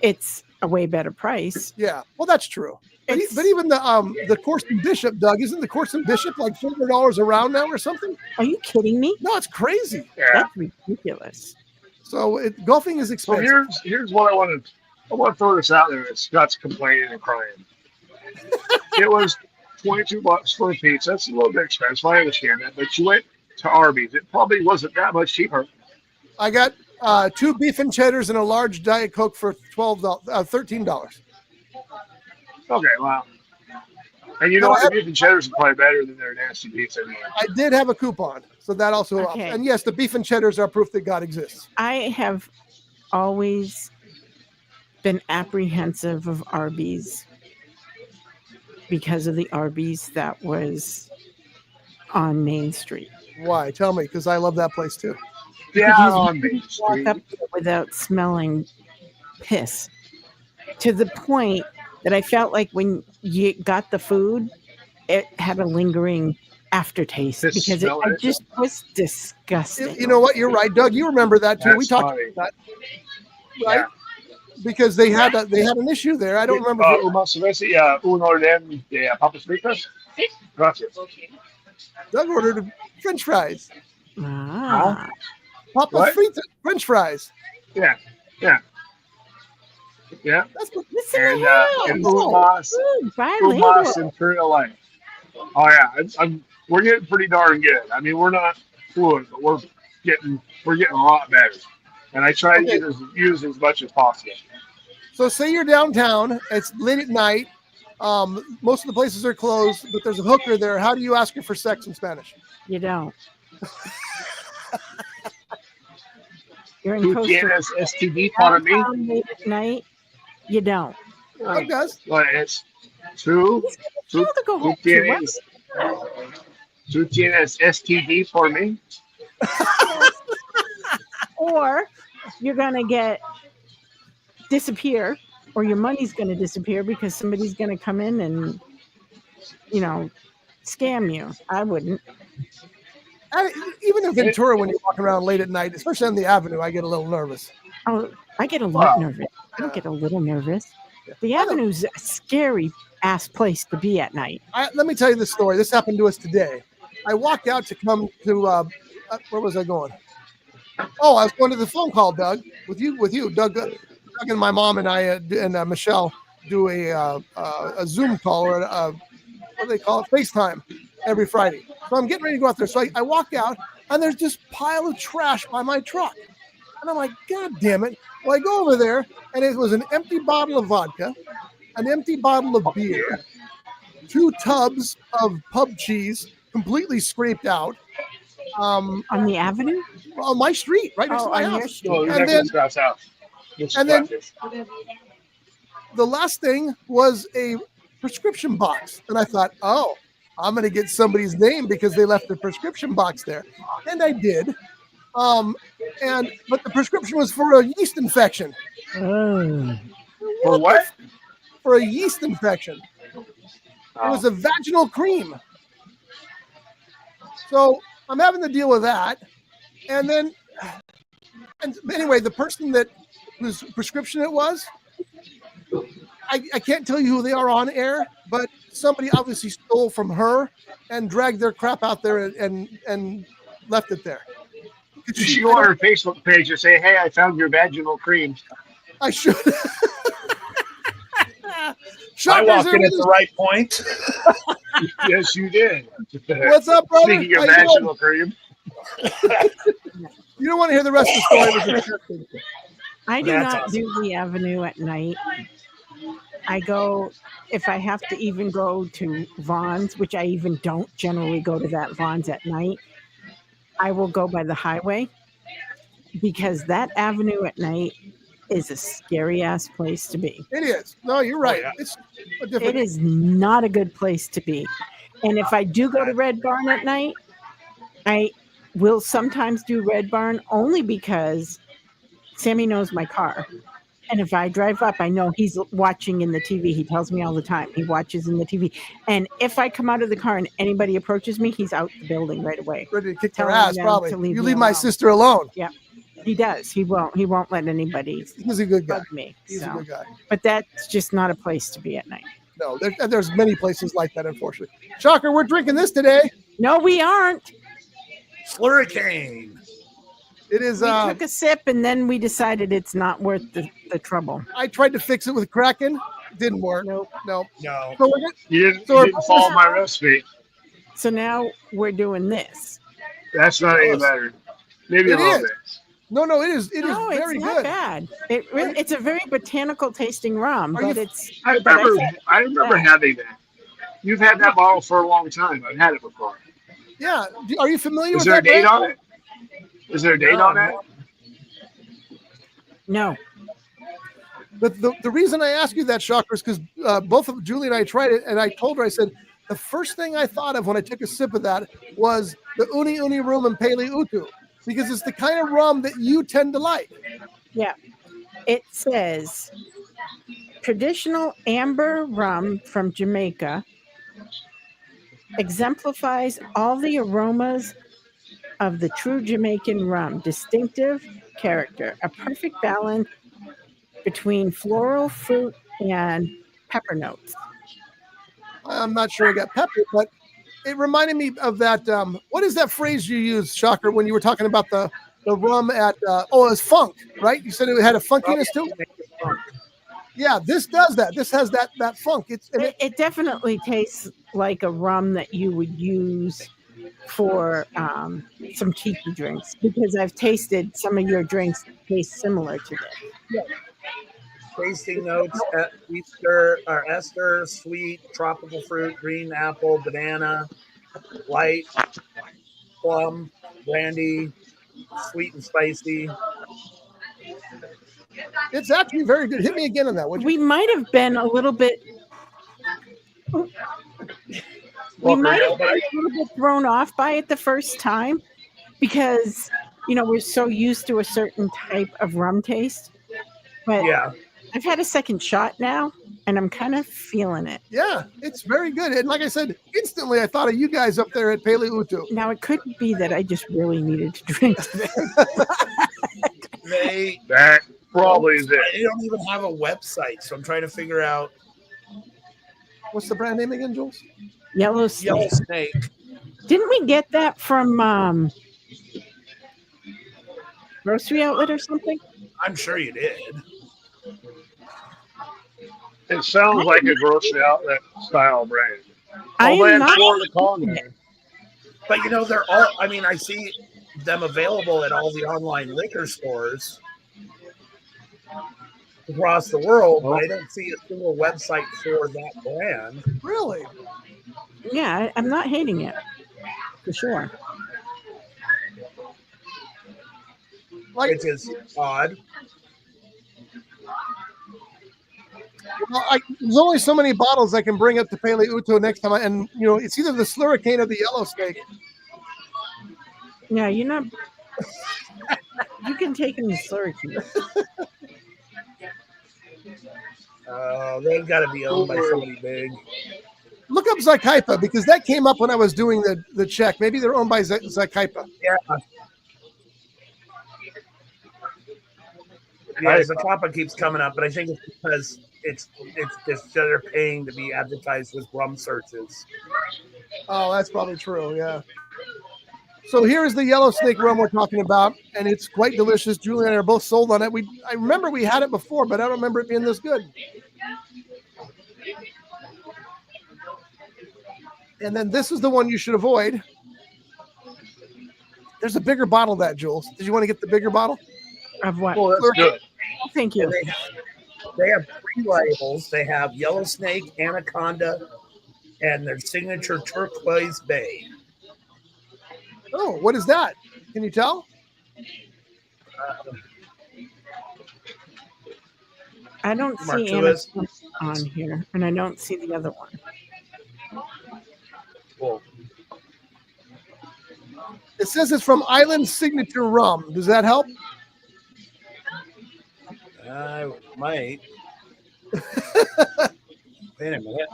it's a way better price. Yeah, well, that's true. But even the course and Bishop, Doug, isn't the course and Bishop like $400 a round now or something? Are you kidding me? No, it's crazy. Yeah. That's ridiculous. So golfing is expensive. So here's what I want to throw this out there. Scott's complaining and crying. It was $22 for a pizza. That's a little bit expensive. I understand that, but you went to Arby's. It probably wasn't that much cheaper. I got 2 beef and cheddars and a large Diet Coke for $13. Okay, wow. And the beef and cheddars are probably better than their nasty pizza. Anyway. I did have a coupon, so that also helps. And yes, the beef and cheddars are proof that God exists. I have always been apprehensive of Arby's because of the Arby's that was on Main Street. Why? Tell me, because I love that place too. Yeah, on Main Walk Street. up there without smelling piss, to the point that I felt like when you got the food, it had a lingering aftertaste because it just was disgusting. You know what? You're right, Doug. You remember that too. That's we talked funny. about that, right? Yeah. Because they had an issue there. I don't remember. Uma cerveza, un orden de papas fritas. Gracias. Doug ordered French fries. Ah. Papas fritas, French fries. Yeah. That's what, and Umas Imperial Light. Oh yeah, we're getting pretty darn good. I mean, we're not fluent, but we're getting a lot better. And I try to use as much as possible. So say you're downtown, it's late at night. Most of the places are closed, but there's a hooker there. How do you ask her for sex in Spanish? You don't. You're in Costa Rica. STD para mí. Late at night. You don't. It does. Well, it's tú tienes STD for me. Or you're going to disappear, or your money's going to disappear because somebody's going to come in and, scam you. I wouldn't. Even in Ventura, when you walk around late at night, especially on the avenue, I get a little nervous. Oh, I get a Wow. lot nervous. I don't get a little nervous. The Avenue's a scary ass place to be at night. Let me tell you this story. This happened to us today. I walked out to come to where was I going? Oh, I was going to the phone call, Doug, with you, Doug. Doug and my mom and I and Michelle do a Zoom call or what do they call it? FaceTime every Friday. So I'm getting ready to go out there. So I walk out and there's this pile of trash by my truck. And I'm like, God damn it. Well, I go over there and it was an empty bottle of vodka, an empty bottle of beer, 2 tubs of pub cheese completely scraped out. On the avenue? On my street, right next to my on your house. street. No, And next then- to Scott's house. and then- The last thing was a prescription box. And I thought, oh, I'm going to get somebody's name because they left the prescription box there. And I did. But the prescription was for a yeast infection. Oh. For what? For a yeast infection. It was a vaginal cream. So I'm having to deal with that. And anyway, the person whose prescription it was, I can't tell you who they are on air, but somebody obviously stole from her and dragged their crap out there and left it there. You should go on her Facebook page and say, "Hey, I found your vaginal cream." I should. I Shockers, walked in at the right point. Yes, you did. What's up, brother? Speaking of How you doing? vaginal cream, You don't want to hear the rest of the story. It was interesting. I do That's not awesome. do the avenue at night. I go, if I have to even go to Vaughn's, which I even don't generally go to that Vaughn's at night, I will go by the highway because that avenue at night is a scary ass place to be. It is. No, you're right. yeah. It's a different. It is not a good place to be. And if I do go to Red Barn at night, I will sometimes do Red Barn only because Sammy knows my car. And if I drive up, I know he's watching in the TV. He tells me all the time. He watches in the TV. And if I come out of the car and anybody approaches me, he's out the building right away. Ready to kick their telling ass, them probably. to leave You me leave my alone. sister alone. He does. He won't let anybody He's a good guy. bug me. He's a So. good guy. But that's just not a place to be at night. No, there's many places like that, unfortunately. Shocker, we're drinking this today. No, we aren't. Sluricane. It is. We took a sip and then we decided it's not worth the trouble. I tried to fix it with Kraken. Didn't work. Nope. No. No. So we're good. you didn't, So you our didn't follow my recipe. So now we're doing this. That's not any better. Maybe It a little is. bit. No, it is. It is No, very it's not good. bad. It's a very botanical tasting rum, Are but you- it's I but remember having that. You've had that bottle for a long time. I've had it before. Yeah. Are you familiar Is with there a that? date brand? on it? Is there a date No, on that? no. But the reason I ask you that, Shocker, is because both of Julie and I tried it, and I told her, I said, the first thing I thought of when I took a sip of that was the Uni Uni Rum and Pele Utu, because it's the kind of rum that you tend to like. Yeah. It says traditional amber rum from Jamaica exemplifies all the aromas of the true Jamaican rum, distinctive character, a perfect balance between floral, fruit, and pepper notes. I'm not sure I got pepper, but it reminded me of that. What is that phrase you used, Shocker, when you were talking about the rum at, it's funk, right? You said it had a funkiness to it? Yeah, this does that. This has that funk. It definitely tastes like a rum that you would use for some tiki drinks, because I've tasted some of your drinks taste similar to this. Tasting notes: Easter or ester, sweet, tropical fruit, green apple, banana, light, plum, brandy, sweet and spicy. It's actually very good. Hit me again on that, would you? We might have been a little bit. We might have been a little bit thrown off by it the first time because, we're so used to a certain type of rum taste. But Yeah, I've had a second shot now, and I'm kind of feeling it. Yeah, it's very good. And like I said, instantly I thought of you guys up there at Pele Utu. Now, it could be that I just really needed to drink today. That probably is it. They don't even have a website, so I'm trying to figure out What's the brand name again, Jules? Yellow Yellow Snake. Snake. Didn't we get that from grocery outlet or something? I'm sure you did. It sounds like a grocery outlet style brand. I Oh am man, not. Florida Congo. But you know, they're all. I mean, I see them available at all the online liquor stores across the world, but I don't see a single website for that brand. Really? Yeah, I'm not hating it for sure. Like, Which is odd. well, there's only so many bottles I can bring up to Pele Uto next time, and you know, it's either the Sluricane or the Yellow Snake. Yeah, you're not. You can take him to Sluricane. They've got to be owned by somebody big. Look up Zacaipa because that came up when I was doing the check. Maybe they're owned by Zacaipa. Yeah. Yeah, Zacapa keeps coming up, but I think it's because it's just they're paying to be advertised with rum searches. Oh, that's probably true. Yeah. So here is the Yellow Snake rum we're talking about, and it's quite delicious. Julie and I are both sold on it. I remember we had it before, but I don't remember it being this good. And then this is the one you should avoid. There's a bigger bottle of that, Jules. Did you want to get the bigger bottle? Of what? Oh, that's good. Oh, thank you. They have 3 labels. They have Yellow Snake, Anaconda, and their signature Turquoise Bay. Oh, what is that? Can you tell? I don't see Martuas. Anaconda on here, and I don't see the other one. Cool. It says it's from Island Signature Rum. Does that help? I might. Wait a minute.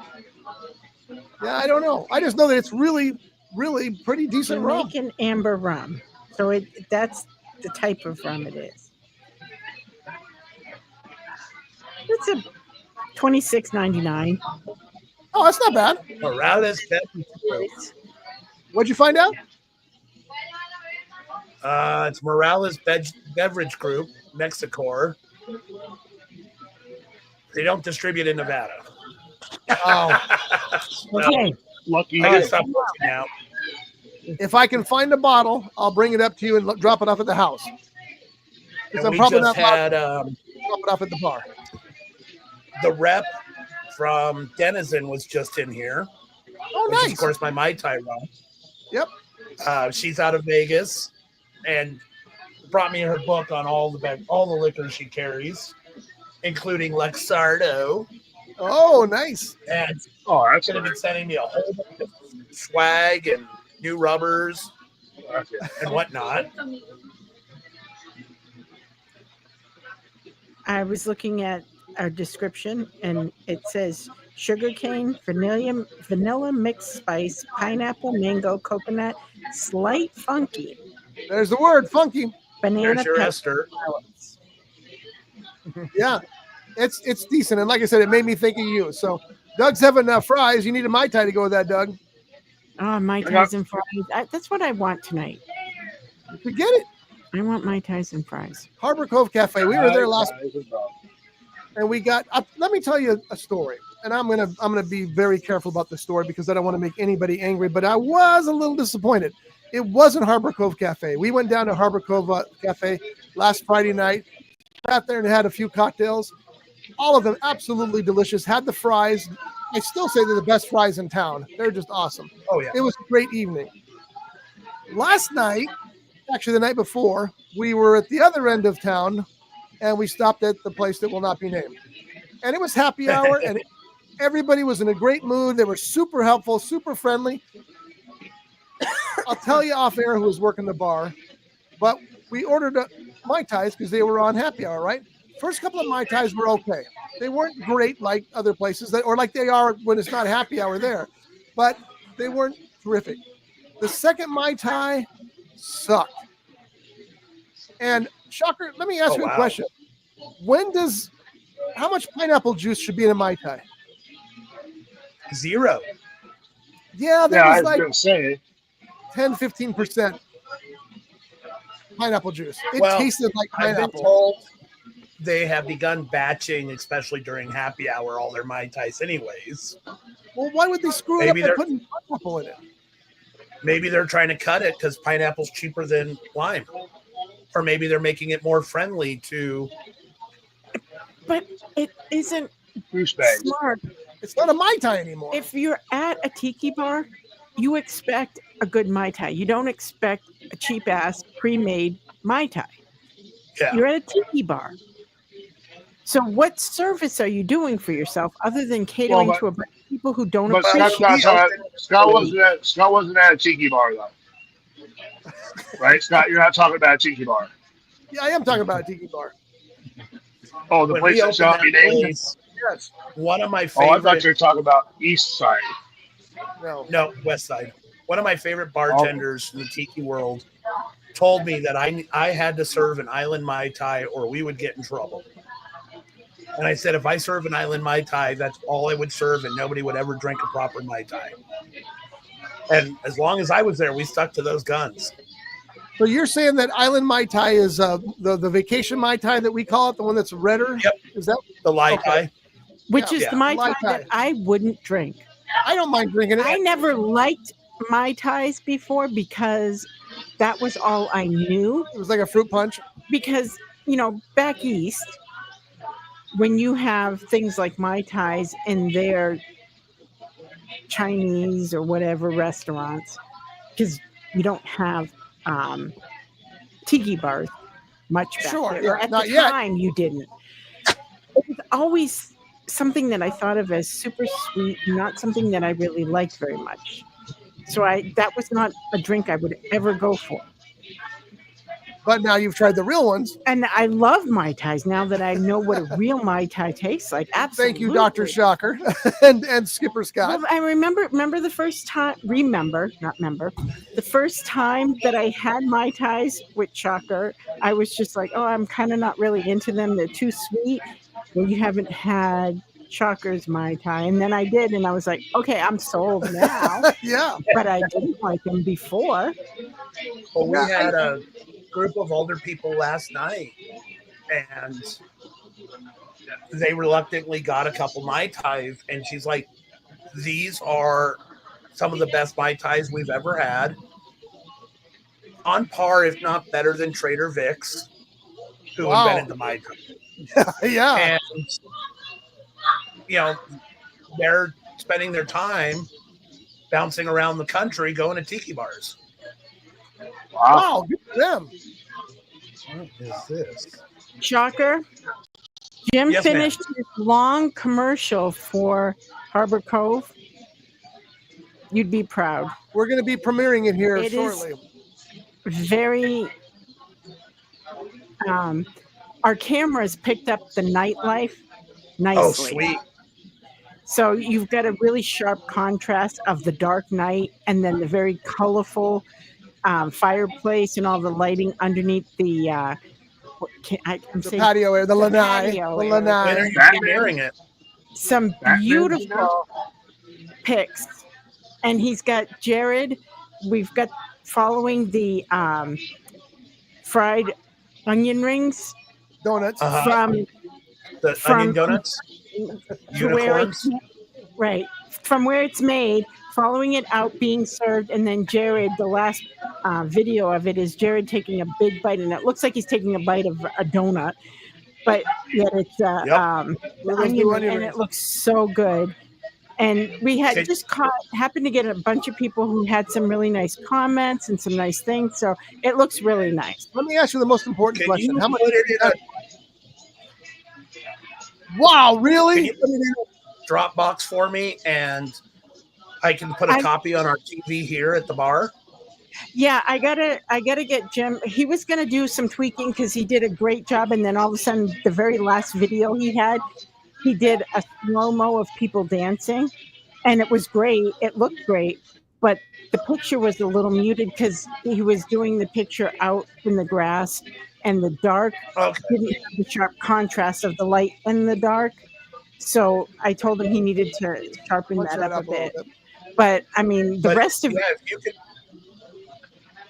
Yeah, I don't know. I just know that it's really, really pretty decent They're rum. making amber rum, so that's the type of rum it is. It's a $26.99. Oh, that's not bad. Morales What'd you find out? it's Morales Beverage Group, Mexico. They don't distribute in Nevada. Oh, Okay, Lucky I gotta you. stop looking now. if I can find a bottle, I'll bring it up to you and drop it off at the house. Because And I'm we probably just not allowed had to drop it off at the bar. the rep from Denizen was just in here. Oh, Which is, nice. of course, my Mai Tai rum. Yep. She's out of Vegas and brought me her book on all the liquors she carries, including Luxardo. Oh, nice. And Oh, that's she's going to be good. sending me a whole bunch of swag and new rubbers and whatnot. I was looking at our description, and it says sugarcane, vanilla mixed spice, pineapple, mango, coconut, slight funky, There's the word, funky. banana There's your pepper Esther. salads. Yeah, it's decent. And like I said, it made me think of you. So Doug's having fries. You need a Mai Tai to go with that, Doug. Oh, Mai got- Tais and fries. That's what I want tonight. Forget it. I want Mai Tais and fries. Harbor Cove Cafe. We were there last, and we got. Let me tell you a story. And I'm gonna be very careful about the story because I don't want to make anybody angry. But I was a little disappointed. It wasn't Harbor Cove Cafe. We went down to Harbor Cove Cafe last Friday night. Sat there and had a few cocktails. All of them absolutely delicious. Had the fries. I still say they're the best fries in town. They're just awesome. Oh, yeah. It was a great evening. Last night, actually the night before, we were at the other end of town and we stopped at the place that will not be named. And it was happy hour and everybody was in a great mood. They were super helpful, super friendly. I'll tell you off air who was working the bar, but we ordered Mai Tais because they were on happy hour, right? First couple of Mai Tais were okay. They weren't great like other places or like they are when it's not happy hour there, but they weren't terrific. The second Mai Tai sucked. And Shocker, let me ask Oh, you a wow. question. How much pineapple juice should be in a Mai Tai? 0. Yeah, that Yeah, I was was like gonna say. 10, 15% pineapple juice. It Well, tasted like I've been pineapple. told they have begun batching, especially during happy hour, all their Mai Tais anyways. Well, why would they screw it Maybe up by they're- putting pineapple in it? Maybe they're trying to cut it because pineapple's cheaper than lime. Or maybe they're making it more friendly to. But it isn't Goose bags. smart. It's not a Mai Tai anymore. If you're at a tiki bar, you expect a good Mai Tai. You don't expect a cheap ass pre-made Mai Tai. Yeah. You're at a tiki bar. So what service are you doing for yourself other than catering but- to a bunch of people who don't But appreciate Scott wasn't at a tiki bar though. Right, Scott? You're not talking about a tiki bar. Yeah, I am talking about a tiki bar. Oh, the When place we that opened shall that be named. place, Yes. one of my Oh, I thought favorite. you were talking about East Side. No, West Side. One of my favorite bartenders in the tiki world told me that I had to serve an island Mai Tai or we would get in trouble. And I said, if I serve an island Mai Tai, that's all I would serve, and nobody would ever drink a proper Mai Tai. And as long as I was there, we stuck to those guns. So you're saying that Island Mai Tai is the vacation Mai Tai that we call it, the one that's redder? Yep. Is that? The Lai Okay. Tai. which is Yeah. the Mai Mai Tai that I wouldn't drink. I don't mind drinking it. I never liked Mai Tais before because that was all I knew. It was like a fruit punch. Because, back east, when you have things like Mai Tais in their Chinese or whatever restaurants, because you don't have tiki bars much back Sure, there. yeah, Or at not the yet. time, you didn't. It was always something that I thought of as super sweet, not something that I really liked very much. So that was not a drink I would ever go for. But now you've tried the real ones. And I love Mai Tais now that I know what a real Mai Tai tastes like. Absolutely. Thank you, Dr. Shocker and Skipper Scott. Well, I remember the first time, the first time that I had Mai Tais with Shocker, I was just like, oh, I'm kind of not really into them. They're too sweet. Well, you haven't had Shocker's Mai Tai. And then I did, and I was like, okay, I'm sold now. Yeah. But I didn't like them before. Well, we had a group of older people last night, and they reluctantly got a couple Mai Tais, and she's like, these are some of the best Mai Tais we've ever had. On par, if not better than Trader Vic's, who Wow. invented the Mai Tai. Yeah. And, they're spending their time bouncing around the country going to tiki bars. Wow. Wow. Good for them. What is this? Shocker. Jim Yes, ma'am. finished his long commercial for Harbor Cove. You'd be proud. We're going to be premiering it here It is shortly. Very. Our cameras picked up the nightlife nicely. Oh, sweet. So you've got a really sharp contrast of the dark night and then the very colorful fireplace and all the lighting underneath the I'm The saying patio area, the lanai. patio The area. When are lanai. you Batman? premiering it? some Batman beautiful pics. And he's got Jared. We've got following the fried onion rings Donuts. from The From- onion donuts? to where Unicorns? it's right from where it's made, following it out, being served, and then Jared. The last video of it is Jared taking a big bite, and it looks like he's taking a bite of a donut, but yet it's Yep. Those onion new ring, onion and rings. it looks so good. And we had Okay. just happened to get a bunch of people who had some really nice comments and some nice things, so it looks really nice. Let me ask you the most important Can question. you How much? put it in a Wow, Can really? you put it in a Dropbox for me, and I can put a I- copy on our TV here at the bar? Yeah, I gotta get Jim. He was gonna do some tweaking because he did a great job, and then all of a sudden, the very last video he did a slow-mo of people dancing, and it was great. It looked great, but the picture was a little muted because he was doing the picture out in the grass and the dark Okay. didn't have the sharp contrast of the light and the dark. So I told him he needed to sharpen Punch that that up up a a little bit. bit. But I mean, the But rest of yeah,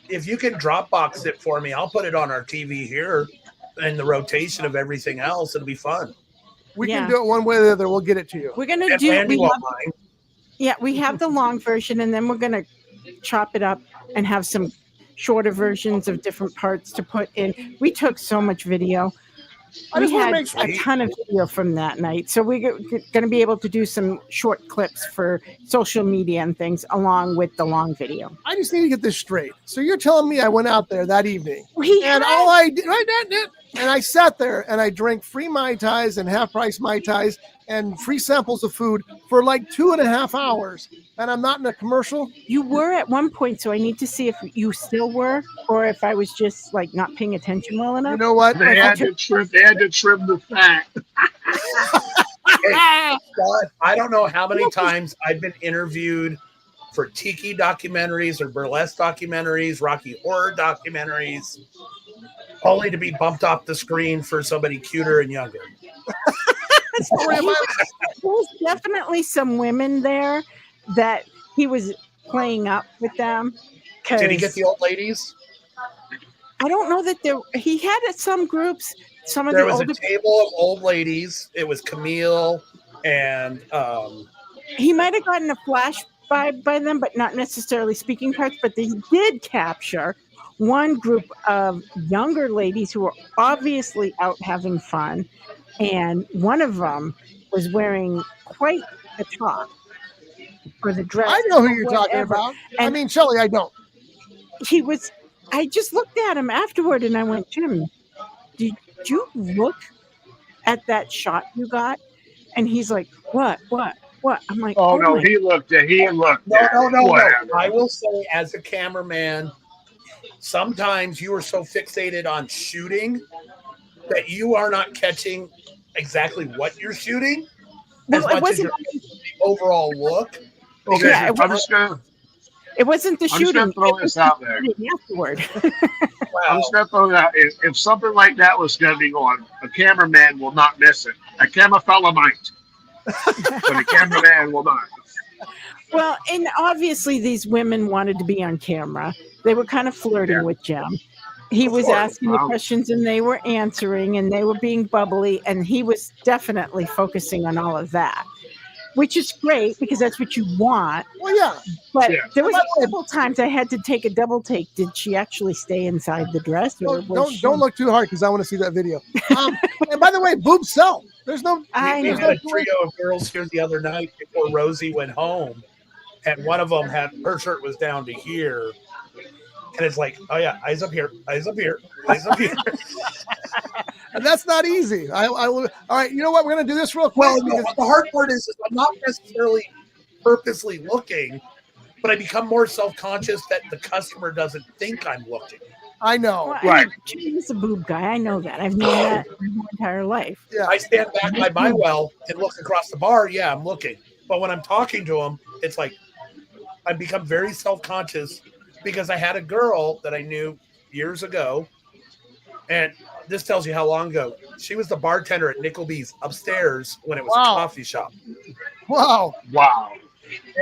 if you can Dropbox it for me, I'll put it on our TV here and the rotation of everything else. It'll be fun. We Yeah. can do it one way or the other. We'll get it to you. we're gonna And do. Randy We won't have, mind. yeah, we have the long version, and then we're gonna chop it up and have some shorter versions of different parts to put in. We took so much video. I We just want to had make sure. a ton of video from that night, so we're going to be able to do some short clips for social media and things along with the long video. I just need to get this straight. So you're telling me I went out there that evening, We and had- all I did, and I sat there and I drank free Mai Tais and half price Mai Tais and free samples of food for like 2.5 hours, and I'm not in a commercial. You were at one point, so I need to see if you still were, or if I was just like not paying attention well enough. You know what? They had to trim the fat. But I don't know how many times I've been interviewed for tiki documentaries or burlesque documentaries, Rocky Horror documentaries, only to be bumped off the screen for somebody cuter and younger. There was definitely some women there that he was playing up with them. Did he get 'cause the old ladies? I don't know that he had some groups. Some of There the was older a table of old ladies. It was Camille and he might have gotten a flash by them, but not necessarily speaking parts. But he did capture one group of younger ladies who were obviously out having fun, and one of them was wearing quite a top for the dress. I know who or you're talking whatever. about. I And- mean, Shelley, I don't. He was. I just looked at him afterward, and I went, Jim, did you look at that shot you got? And he's like, what? I'm like, Oh no, my he looked. no. Whatever. I will say, as a cameraman, sometimes you are so fixated on shooting that you are not catching exactly what you're shooting as Well, it much as wasn't. you're the overall look. Okay, Yeah, it I'm just gonna It wasn't the I'm just shooting. gonna throw it this was out the there. shooting afterward. I'm just gonna throw that. If something like that was gonna be going, a cameraman will not miss it. A camera fella might, but a cameraman will not. Well, and obviously these women wanted to be on camera. They were kind of flirting Yeah. with Jim. He Of was course. asking the Wow. questions and they were answering and they were being bubbly and he was definitely focusing on all of that, which is great because that's what you want. Well, yeah. But Yeah. there was a couple times I had to take a double take. Did she actually stay inside the dress? Or was she- Don't look too hard because I want to see that video. And by the way, boobs sell. There's no. I We know. had a trio of girls here the other night before Rosie went home, and one of them had her shirt was down to here, and it's like, oh yeah, eyes up here, eyes up here, eyes up here. And that's not easy. All right. You know what? We're gonna do this real quick. Well, no, because- the hard part is I'm not necessarily purposely looking, but I become more self-conscious that the customer doesn't think I'm looking. I know. Well, Right. Jimmy's a boob guy. I know that. I've known that my whole entire life. Yeah. I stand back by my well and look across the bar. Yeah, I'm looking. But when I'm talking to him, it's like I become very self-conscious because I had a girl that I knew years ago, and this tells you how long ago. She was the bartender at Nickleby's upstairs when it was Wow. a coffee shop. Wow. Wow.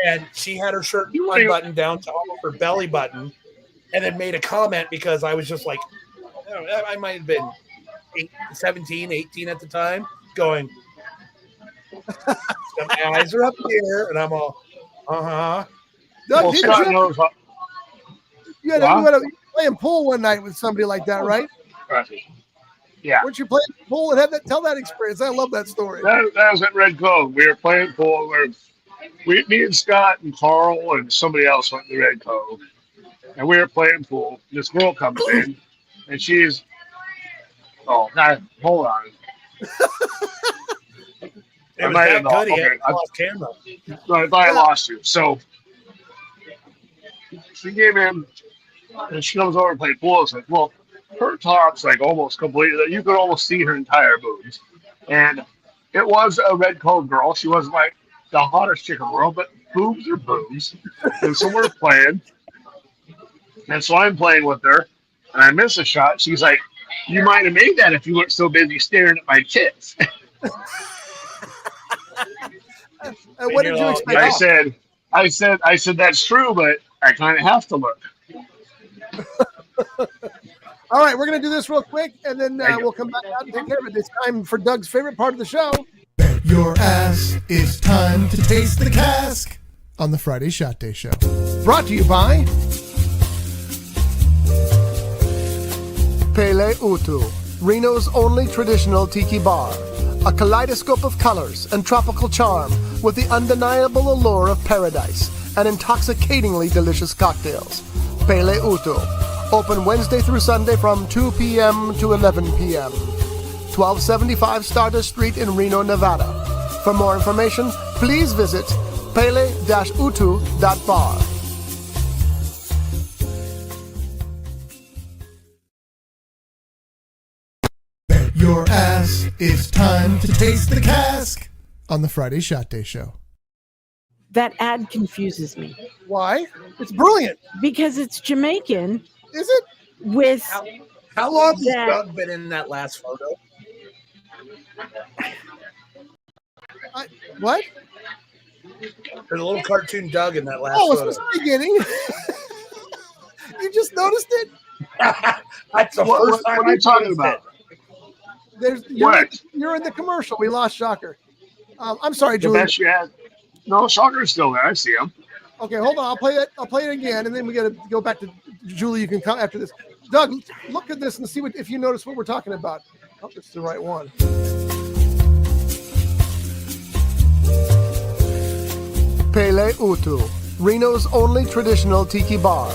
And she had her shirt unbuttoned down to almost her belly button, and then made a comment because I was just like, I might have been 17, 18 at the time, going, my eyes are up here, and I'm all, Doug, Well, didn't Scott you, knows. you had a playing pool one night with somebody like that, right? Yeah. Weren't you playing pool and tell that experience? I love that story. That was at Red Cove. We were playing pool. Me and Scott and Carl and somebody else went to Red Cove, and we were playing pool. This girl comes in, and she's, oh, God, hold on. it I was might that have good. He okay, had it off camera. I thought I lost you. So she came in, and she comes over and play pool. It's like, well, her top's like almost completely. You could almost see her entire boobs, and it was a Red Cove girl. She wasn't like the hottest chick in the world, but boobs are boobs. And so we're playing, and so I'm playing with her, and I miss a shot. She's like, You might have made that if you weren't so busy staring at my tits. What did you expect? I said that's true, but I kind of have to look. All right, we're going to do this real quick, and then Thank you. we'll come back out and take care of it. It's time for Doug's favorite part of the show. Bet your ass it's time to taste the cask on the Friday Shot Day Show. Brought to you by Pele Utu, Reno's only traditional tiki bar. A kaleidoscope of colors and tropical charm with the undeniable allure of paradise and intoxicatingly delicious cocktails. Pele Utu, open Wednesday through Sunday from 2 p.m. to 11 p.m. 1275 Stardust Street in Reno, Nevada. For more information, please visit pele-utu.bar. Bet your ass it's time to taste the cask on the Friday Shot Day Show. That ad confuses me Why? It's brilliant. because it's Jamaican Is it? with How long has that- Doug been in that last photo? What? There's a little cartoon Doug in that last Oh, it's photo. from the beginning. You just noticed it? That's the first time What are you I talking noticed about? You're What? in the commercial. We lost Shocker. I'm sorry, The Julie. best you had. No, Shocker's still there. I see him. Okay, hold on. I'll play it again, and then we got to go back to Julie. You can come after this. Doug, look at this and see if you notice what we're talking about. Oh, it's the right one. Pele Utu, Reno's only traditional tiki bar.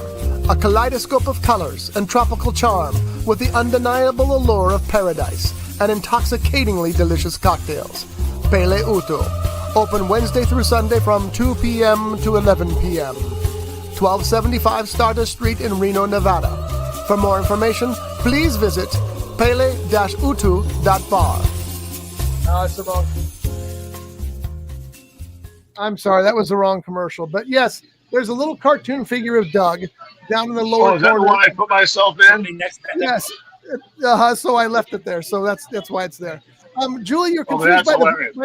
A kaleidoscope of colors and tropical charm with the undeniable allure of paradise and intoxicatingly delicious cocktails. Pele Utu, open Wednesday through Sunday from 2 p.m. to 11 p.m. 1275 Stardust Street in Reno, Nevada. For more information, please visit pele-utu.bar. It's the wrong. I'm sorry, that was the wrong commercial. But yes, there's a little cartoon figure of Doug down in the lower Oh, is that the corner. one I put myself in? Somebody next to Yes. So I left it there. So that's why it's there. Julie, you're Oh, confused that's by hilarious.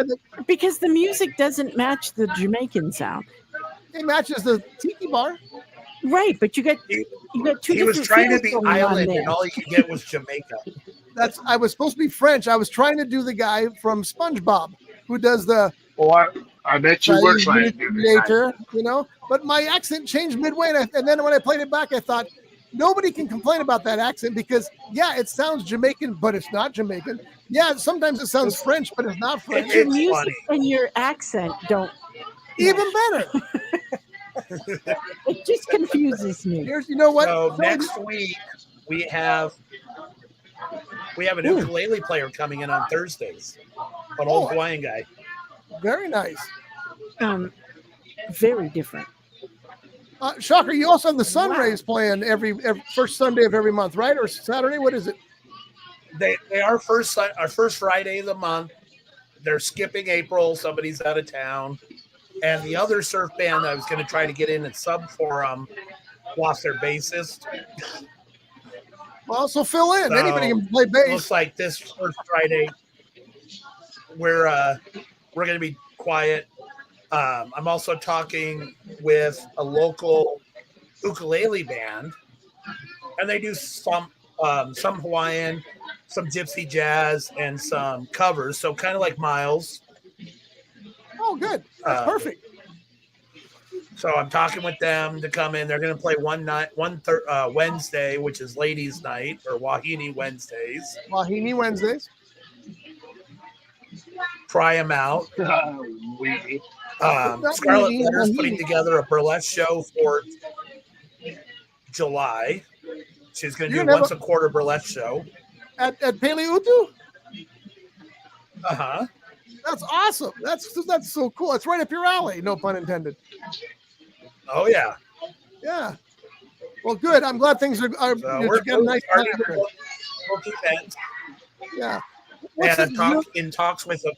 because the music doesn't match the Jamaican sound. it matches the tiki bar. Right, but you got two He was different trying to feels be going on island, there. and all he could get was Jamaica. I was supposed to be French. I was trying to do the guy from SpongeBob who does the Well, I bet you were trying to do this. later, but my accent changed midway. And then when I played it back, I thought nobody can complain about that accent because it sounds Jamaican, but it's not Jamaican. Yeah, sometimes it sounds French, but it's not French. Your It's music funny. and your accent don't. Even better. It just confuses me. Here's, you know what? So next week we have an ukulele player coming in on Thursdays, an old Hawaiian guy. Very nice. Very different. Shocker, you also have the Sunrays playing every first Sunday of every month, right? Or Saturday? What is it? They are our first Friday of the month. They're skipping April. Somebody's out of town. And the other surf band I was going to try to get in and sub for them lost their bassist. Well, so fill in. So, Anybody can play bass. Looks like this first Friday we're going to be quiet. I'm also talking with a local ukulele band, and they do some Hawaiian, some gypsy jazz, and some covers. So kind of like Miles. Oh, good. That's perfect. So I'm talking with them to come in. They're going to play Wednesday, which is ladies' night, or Wahine Wednesdays. Wahine Wednesdays. Try them out. Weedy. Scarlet Wahine, Letter's Wahine. putting together a burlesque show for July. She's going to You're do gonna once have a quarter burlesque show. At Pele Utu? Uh-huh. That's awesome. That's so cool. It's right up your alley. No pun intended. Oh, yeah. Yeah. Well, good. I'm glad things are So you we're got a nice time starting there. to event. Yeah. What's And it, I'm in talks with a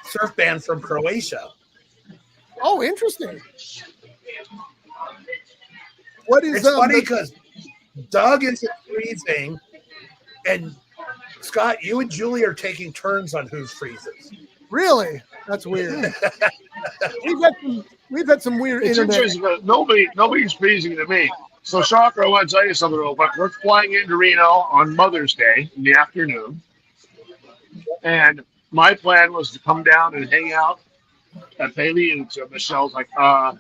surf band from Croatia. oh, interesting. What is It's funny because Doug isn't freezing And Scott, you and Julie are taking turns on whose freezes. Really? That's weird. we've had some weird It's internet. interesting, but nobody's freezing to me. So, Shocker, I want to tell you something real quick. We're flying into Reno on Mother's Day in the afternoon. And my plan was to come down and hang out at Paley. And so Michelle's like,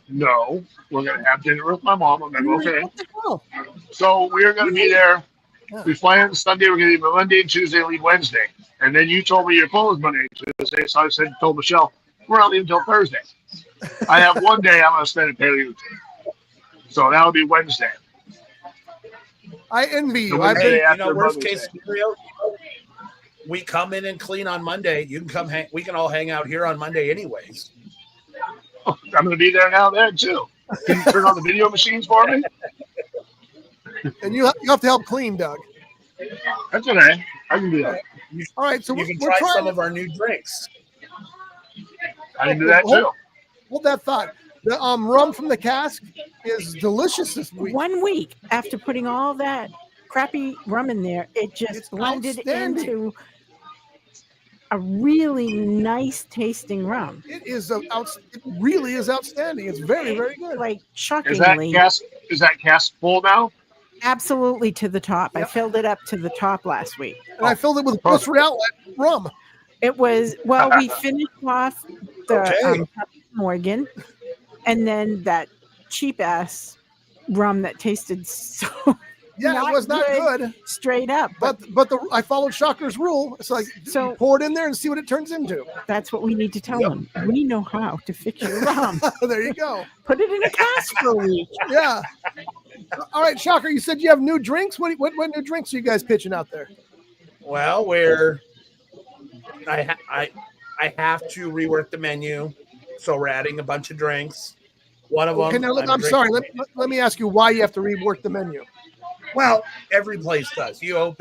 no, we're going to have dinner with my mom. I'm like, okay. What the hell? So we're going to be there. Yeah. We fly on Sunday. We're going to leave Monday and Tuesday, leave Wednesday. And then you told me you're closed Monday and Tuesday. So I told Michelle, we're not leaving until Thursday. I have one day I'm going to spend at Paley. So that'll be Wednesday. I envy you. The I've Wednesday been, after Worst Mother's case Day. scenario, we come in and clean on Monday. You can come we can all hang out here on Monday anyways. I'm going to be there now then, too. Can you turn on the video machines for me? and you have to help clean, Doug. That's okay. I can do that. All right, so You can we're try trying some of our new drinks. I can do that, too. Hold that thought. The rum from the cask is delicious this week. 1 week after putting all that crappy rum in there, it It's just blended outstanding. into a really nice tasting rum. It really is outstanding. It's very, very good. Like Is that shockingly, cask full now? absolutely to the top. I Yep. filled it up to the top last week. And I filled it with Grocery Outlet rum. It was, well, we finished off the Okay. Morgan, and then that cheap ass rum that tasted so Yeah, Not it was not good. good. straight up. But I followed Shocker's rule. It's like So- pour it in there and see what it turns into. That's what we need to tell Yep. them. We know how to fix your rum. There you go. Put it in a cask for a week. Yeah. All right, Shocker. You said you have new drinks. What new drinks are you guys pitching out there? Well, I have to rework the menu, so we're adding a bunch of drinks. One of them. Okay, now I'm sorry. Let me ask you why you have to rework the menu. Well, every place does. We've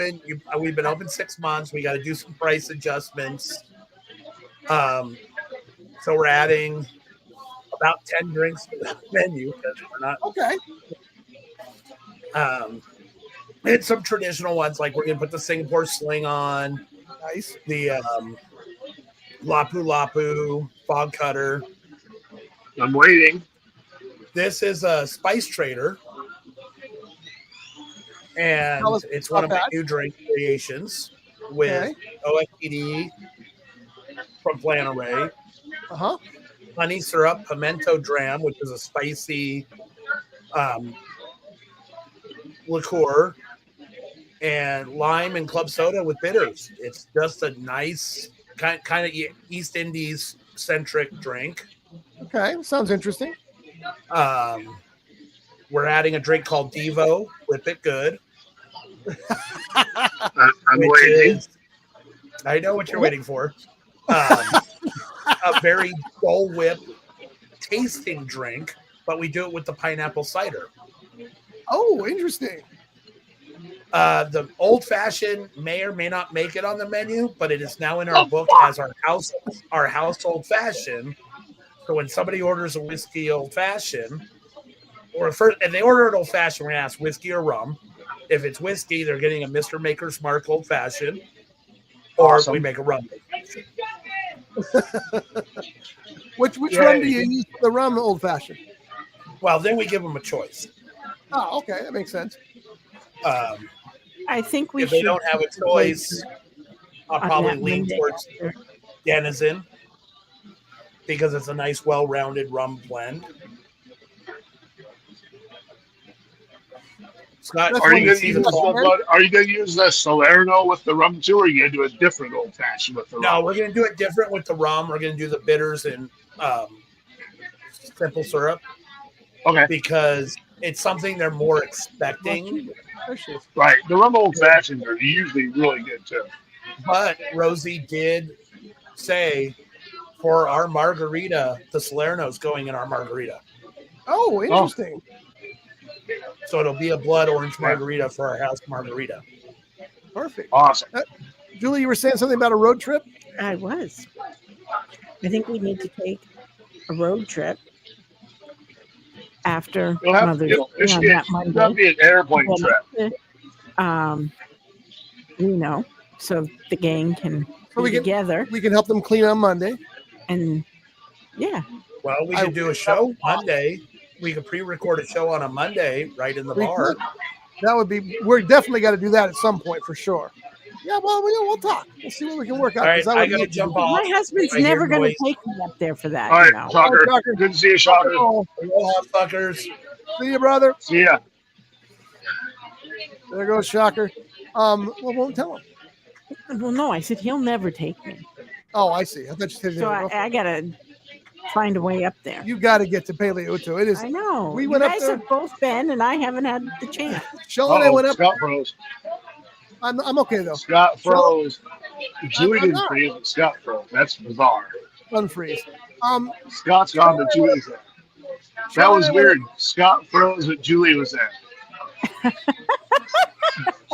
been open 6 months. We got to do some price adjustments. So we're adding about 10 drinks to the menu because we're not. Okay. It's some traditional ones like we're gonna put the Singapore Sling on, Nice. the Lapu Lapu Fog Cutter. I'm waiting. This is a Spice Trader, and Tell us it's one of about my that. new drink variations with Okay. OSPD from Flannery, Uh-huh. honey syrup, pimento dram, which is a spicy liqueur, and lime and club soda with bitters. It's just a nice kind of East Indies centric drink. Okay. Sounds interesting. We're adding a drink called Devo, Whip It Good. I'm which waiting. is, I know what you're waiting for. A very Dole Whip tasting drink, but we do it with the pineapple cider. Oh, interesting. The old fashioned may or may not make it on the menu, but it is now in our book as our house old fashioned. So when somebody orders a whiskey old fashioned, and they order an old fashioned, we're gonna ask whiskey or rum. If it's whiskey, they're getting a Mr. Maker's Mark old fashioned, or Awesome. we make a rum. Which Yeah. rum do you use for the rum old fashioned? Well, then we give them a choice. Oh, okay. That makes sense. I think we If should. they don't have a choice, I'll on probably that lean Monday towards after. Denizen because it's a nice, well-rounded rum blend. Scott, That's Are what you we going to see use the this rum. one? Are you going to use the Salerno with the rum too, or are you going to do a different old fashioned with the No, rum? we're going to do it different with the rum. We're going to do the bitters and simple syrup Okay, because it's something they're more expecting. There she is. right. The rum old fashions are usually really good too. But Rosie did say for our margarita, the Salerno's going in our margarita. Oh, interesting. So it'll be a blood orange margarita for our house margarita. Perfect. Awesome. Julie, you were saying something about a road trip? I was. I think we need to take a road trip after It'll have, Mother's it'll, Day on that it'll Monday. be an airplane trip. Um, so the gang can So be together. We can help them clean on Monday. And yeah, Well, we could do a show Monday. We could pre-record a show on a Monday right in the bar. Could. That would be. We're definitely got to do that at some point for sure. Yeah, well, we'll talk. We'll see what we can work out. All right, I I got to jump off. my husband's I hear never going to noise. take me up there for that. All right, you know. Shocker. Shocker. Good to see you, Shocker. Aloha, fuckers. See you, brother. See ya. There goes Shocker. Well, won't tell him. Well, no, I said he'll never take me. Oh, I see. I thought you said So I got to find a way up there. you got to get to Paleoto. It is. I know. We You went up guys there. have both been, and I haven't had the chance. Shell and I went up. Scott froze. I'm okay though. Scott froze. Julie I'm didn't not. freeze, but Scott froze. That's bizarre. Unfreeze. Scott's gone, but Julie's there. That Shell was and I went weird. Scott froze, but Julie was there.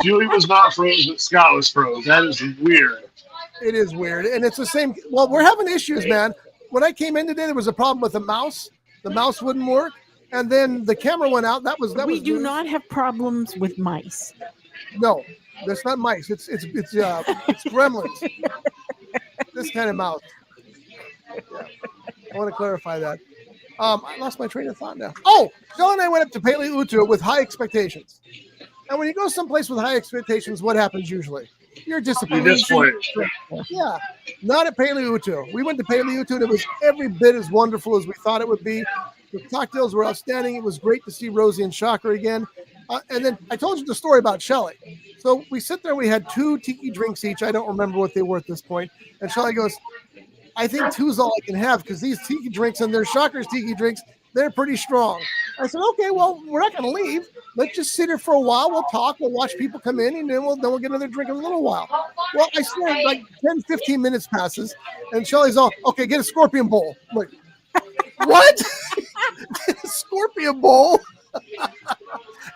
Julie was not froze, but Scott was froze. That is weird. It is weird, and it's the same. Well, we're having issues, man. When I came in today, there was a problem with the mouse. The mouse wouldn't work, and then the camera went out. We do not have problems with mice. No, that's not mice. It's gremlins. This kind of mouse. Yeah. I want to clarify that. I lost my train of thought now. Oh, Joe and I went up to Paleoto with high expectations. And when you go someplace with high expectations, what happens usually? You're disappointed. You're disappointed. Yeah, not at Paleoto. We went to Paleoto, and it was every bit as wonderful as we thought it would be. The cocktails were outstanding. It was great to see Rosie and Shocker again. And then I told you the story about Shelly. So we sit there. We had 2 tiki drinks each. I don't remember what they were at this point. And Shelly goes, I think 2 is all I can have because these tiki drinks and their Shocker's tiki drinks, they're pretty strong. I said, okay, well, we're not going to leave. Let's just sit here for a while. We'll talk. We'll watch people come in, and then we'll get another drink in a little while. Well, I swear, like 10, 15 minutes passes, and Shelly's all, okay, get a scorpion bowl. I'm like, what? Scorpion bowl?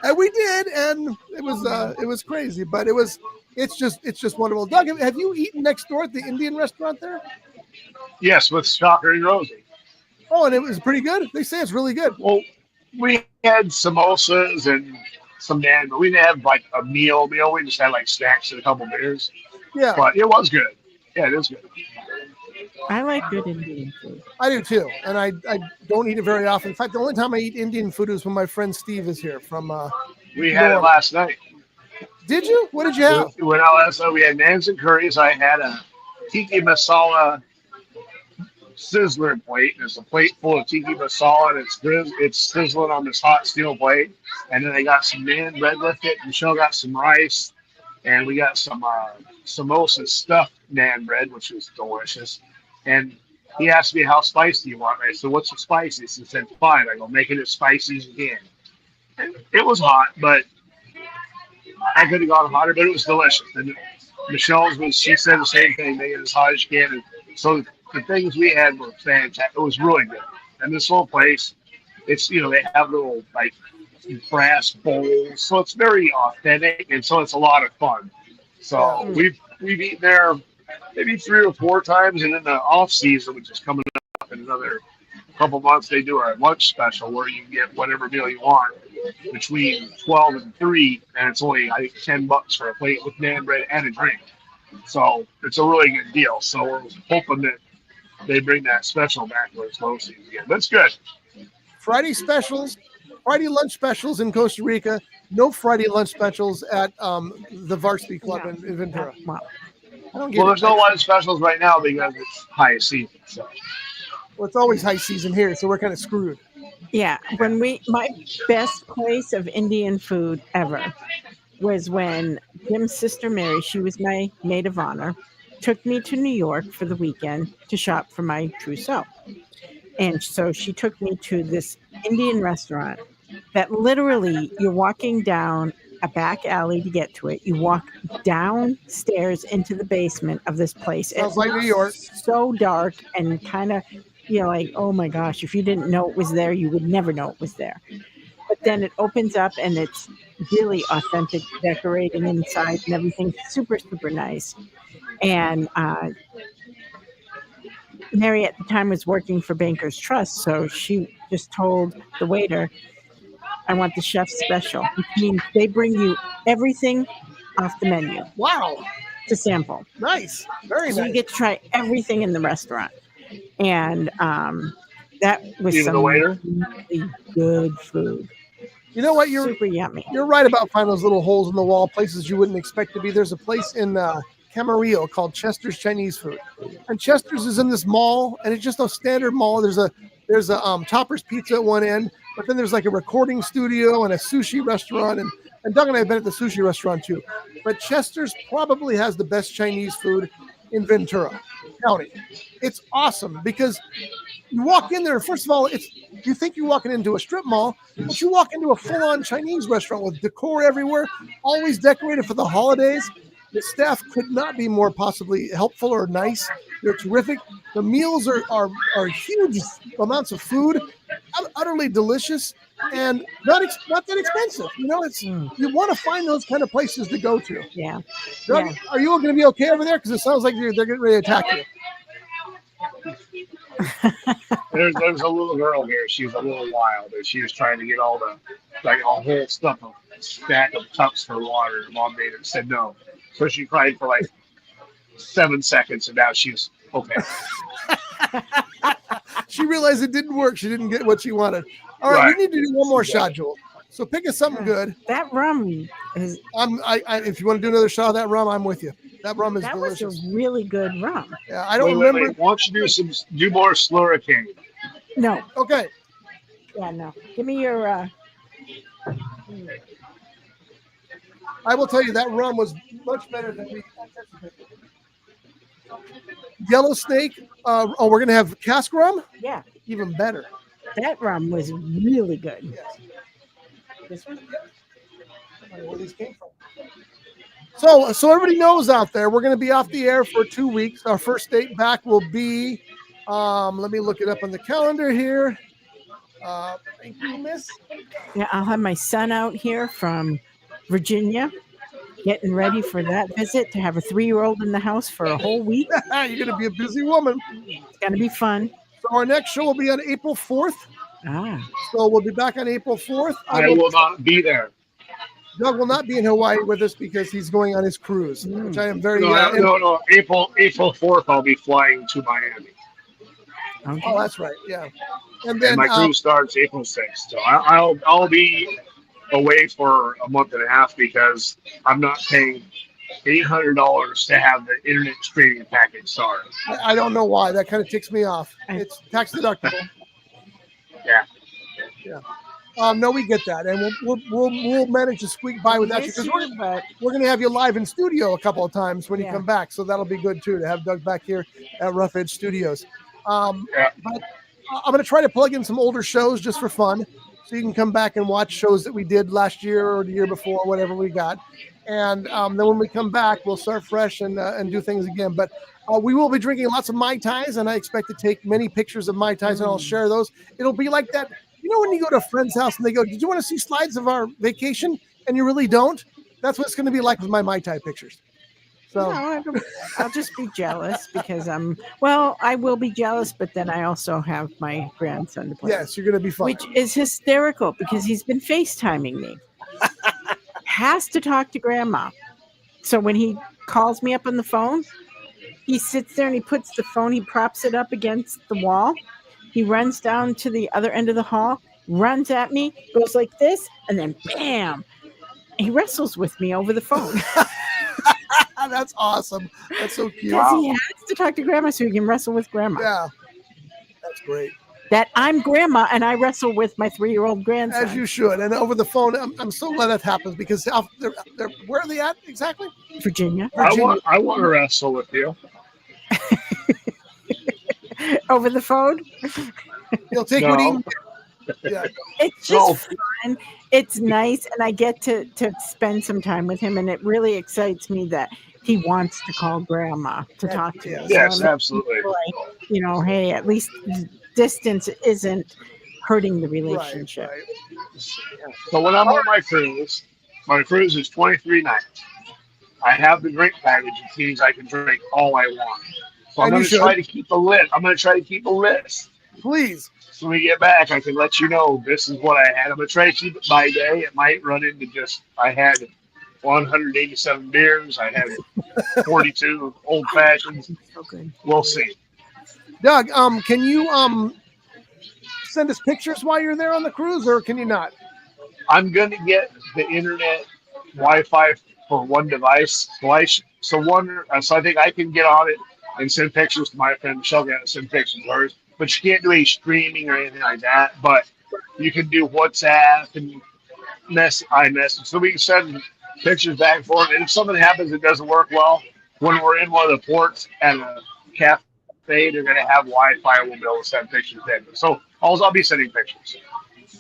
And we did, and it was crazy, but it's just wonderful. Doug, have you eaten next door at the Indian restaurant there? Yes, with Shocker and Rosie. Oh, and it was pretty good. They say it's really good. Well, we had samosas and some naan, but we didn't have like a meal. We just had like snacks and a couple beers. Yeah, But it was good. Yeah, it is good. I like good Indian food. I do too, and I don't eat it very often. In fact, the only time I eat Indian food is when my friend Steve is here from. We had it last night. Did you? What did you have? We went out last night. We had naans and curries. I had a tiki masala sizzler plate. There's a plate full of tiki masala, and it's sizzling on this hot steel plate. And then I got some naan bread with it. Michelle got some rice, and we got some samosa stuffed naan bread, which was delicious. And he asked me, how spicy you want? And I said, what's the spiciest? He said, fine. I go, make it as spicy as you can. And it was hot, but I could have gone hotter, but it was delicious. And she said the same thing, make it as hot as you can. And so the things we had were fantastic. It was really good. And this whole place, it's, they have little like brass bowls. So it's very authentic. And so it's a lot of fun. So we've eaten there maybe 3 or 4 times. And in the off season, which is coming up in another couple months, they do our lunch special where you can get whatever meal you want between 12 and 3, and it's only I think $10 for a plate with naan bread and a drink. So it's a really good deal. So we're hoping that they bring that special back when it's low season again. That's good. Friday lunch specials in Costa Rica. No Friday lunch specials at the Varsity Club in Ventura. Wow. I don't get Well, it. there's no lunch specials right now because it's high season. So Well, it's always high season here, so we're kind of screwed. Yeah, my best place of Indian food ever was when Jim's sister Mary, she was my maid of honor, took me to New York for the weekend to shop for my trousseau. And so she took me to this Indian restaurant that literally you're walking down a back alley to get to it. You walk downstairs into the basement of this place. Sounds like New York. So dark and kind of, like, oh my gosh, if you didn't know it was there, you would never know it was there. But then it opens up and it's really authentic decorating inside and everything. Super, super nice. And Mary at the time was working for Bankers Trust, so she just told the waiter, I want the chef's special, which means they bring you everything off the menu Wow. to sample. Nice. Very So nice. you get to try everything in the restaurant. And that was Even the some waiter? really good food. You know what? You're Super yummy. right about finding those little holes in the wall, places you wouldn't expect to be. There's a place in Camarillo called Chester's Chinese Food, and Chester's is in this mall, and it's just a standard mall. There's a Topper's Pizza at one end, but then there's like a recording studio and a sushi restaurant, and Doug and I have been at the sushi restaurant too. But Chester's probably has the best Chinese food in Ventura County. It's awesome because you walk in there. First of all, you think you're walking into a strip mall, but you walk into a full-on Chinese restaurant with decor everywhere, always decorated for the holidays. The staff could not be more possibly helpful or nice. They're terrific. The meals are huge amounts of food, utterly delicious, and not that expensive. You know, you want to find those kind of places to go to. Yeah. Doug, are you all going to be okay over there? Because it sounds like they're getting ready to attack you. There's a little girl here. She's a little wild, and she was trying to get all the whole stuff, a stack of cups for water. Mom made her said no, so she cried for like 7 seconds, and now she's okay. She realized it didn't work. She didn't get what she wanted. All right, we need to do one more shot, Joel. So pick us something good. That rum is. If you want to do another shot of that rum, I'm with you. That rum is delicious. Was a really good rum. Yeah, I don't remember. Why don't you do more Sluricane? No. Okay. Yeah, no. Give me your. I will tell you that rum was much better than we anticipated. Yellow Snake. We're gonna have cask rum. Yeah. Even better. That rum was really good. Yes. This one. I don't know where these came from. So everybody knows out there, we're going to be off the air for 2 weeks. Our first date back will be, let me look it up on the calendar here. Thank you, Miss. Yeah, I'll have my son out here from Virginia, getting ready for that visit to have a 3-year-old in the house for a whole week. You're going to be a busy woman. It's going to be fun. So our next show will be on April 4th. Ah. So we'll be back on April 4th. I will not be there. Doug will not be in Hawaii with us because he's going on his cruise, which I am very. No. April 4th, I'll be flying to Miami. Okay. Oh, that's right. Yeah. And And my cruise starts April 6th. So I'll be away for a month and a half because I'm not paying $800 to have the internet streaming package. Sorry. I don't know why. That kind of ticks me off. It's tax deductible. Yeah. No, we get that, and we'll manage to squeak by with that because we're going to have you live in studio a couple of times when you come back, so that'll be good too to have Doug back here at Rough Edge Studios. But I'm going to try to plug in some older shows just for fun, so you can come back and watch shows that we did last year or the year before, whatever we got, and then when we come back, we'll start fresh and do things again. But we will be drinking lots of Mai Tais, and I expect to take many pictures of Mai Tais, and I'll share those. It'll be like that. You know when you go to a friend's house and they go, "Did you want to see slides of our vacation?" and you really don't? That's what it's going to be like with my Mai Tai pictures. So no, I'll just be jealous because I will be jealous, but then I also have my grandson to play. Yes, you're going to be fine. Which is hysterical because he's been FaceTiming me. Has to talk to grandma. So when he calls me up on the phone, he sits there and he puts the phone, he props it up against the wall. He runs down to the other end of the hall, runs at me, goes like this, and then bam, he wrestles with me over the phone. That's awesome. That's so cute. Because he has to talk to grandma so he can wrestle with grandma. Yeah, that's great. That I'm grandma and I wrestle with my 3-year-old grandson. As you should. And over the phone, I'm so glad that happens because they're where are they at exactly? Virginia. I want to wrestle with you. Over the phone? He'll take what he. Yeah. It's just fun. It's nice, and I get to spend some time with him, and it really excites me that he wants to call grandma to talk to me. Yes, absolutely. Like, hey, at least distance isn't hurting the relationship. Right. So when I'm on my cruise is 23 nights. I have the drink package, which means I can drink all I want. So I'm going to try to keep a list. I'm going to try to keep a list. Please. So when we get back, I can let you know this is what I had. I'm going to try to keep it by day. It might run into just I had 187 beers. I had 42 old fashions. So good. We'll see. Doug, can you send us pictures while you're there on the cruise, or can you not? I'm going to get the internet Wi-Fi for one device. So I think I can get on it and send pictures to my friend Michelle. Get to send pictures to hers, but you can't do any streaming or anything like that. But you can do WhatsApp and iMessage, so we can send pictures back and forth. And if something happens that doesn't work well, when we're in one of the ports at a cafe, they're going to have Wi-Fi. We'll be able to send pictures then. So I'll be sending pictures.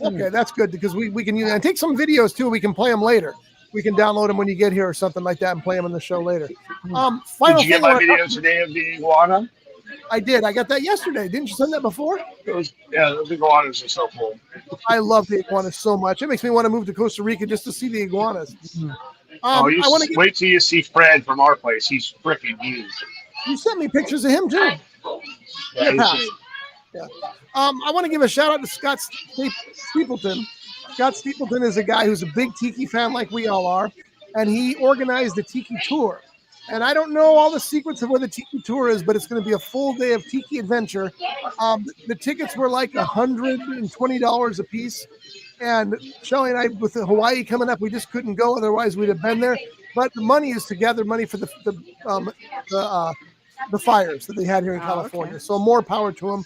Okay, that's good because we can use and take some videos too. We can play them later. We can download them when you get here or something like that and play them on the show later. Final Did you get my thing, video today of the iguana? I did. I got that yesterday. Didn't you send that before? Those iguanas are so cool. I love the iguanas so much. It makes me want to move to Costa Rica just to see the iguanas. I want to wait till you see Fred from our place. He's freaking huge. You sent me pictures of him too. Yeah, Yeah. I want to give a shout out to Scott Steepleton. Scott Steepleton is a guy who's a big Tiki fan like we all are, and he organized the Tiki Tour. And I don't know all the secrets of where the Tiki Tour is, but it's going to be a full day of Tiki adventure. The tickets were like $120 a piece. And Shelly and I, with the Hawaii coming up, we just couldn't go. Otherwise, we'd have been there. But the money is to gather money for the fires that they had here in California. Okay. So more power to them,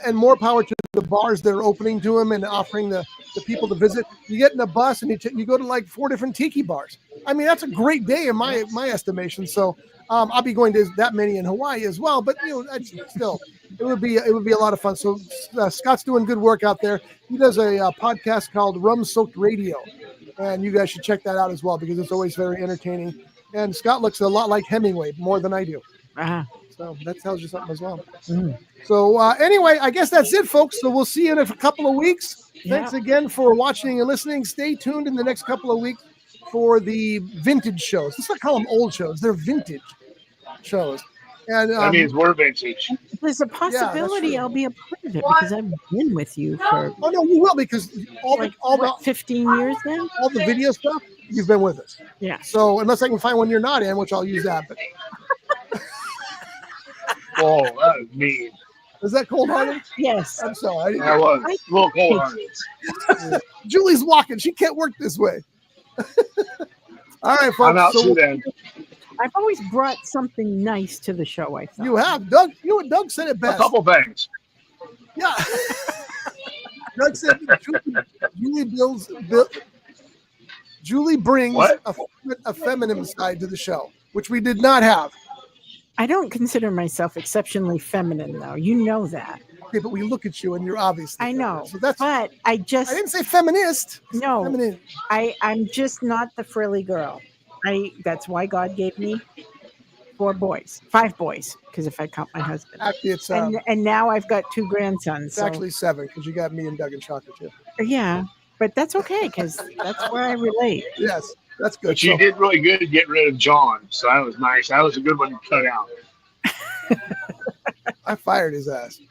and more power to the bars that are opening to them and offering the people to visit. You get in a bus and you go to like 4 different Tiki bars. I mean, that's a great day in my estimation. So I'll be going to that many in Hawaii as well. But it would be a lot of fun. So Scott's doing good work out there. He does a podcast called Rum Soaked Radio, and you guys should check that out as well because it's always very entertaining. And Scott looks a lot like Hemingway, more than I do. So that tells you something as well. So anyway, I guess that's it, folks. So we'll see you in a couple of weeks. Thanks again for watching and listening. Stay tuned in the next couple of weeks for the vintage shows. Let's not call them old shows. They're vintage shows. And that means we're vintage. There's a possibility I'll be a part of it because I've been with you for. Oh no, you will because all the 15 years then. All the video stuff you've been with us. Yeah. So unless I can find one you're not in, which I'll use that. But oh, that was mean. Is that cold-hearted? Yes. I'm sorry. That was a little cold-hearted. Julie's walking. She can't work this way. All right, folks. I'm out too then. I've always brought something nice to the show, I thought. You have. Doug, Doug said it best. A couple things. Yeah. Doug said Julie brings a feminine side to the show, which we did not have. I don't consider myself exceptionally feminine, though. You know that. Okay, but we look at you and you're obviously I know. So that's. But I didn't say feminist. No. Feminine. I'm just not the frilly girl. That's why God gave me 5 boys, because if I count my husband. Actually, it's and now I've got 2 grandsons. It's actually 7 because you got me and Doug and Chocolate too. Yeah, but that's okay because that's where I relate. Yes, that's good. But you did really good to get rid of John, so that was nice. That was a good one to cut out. I fired his ass.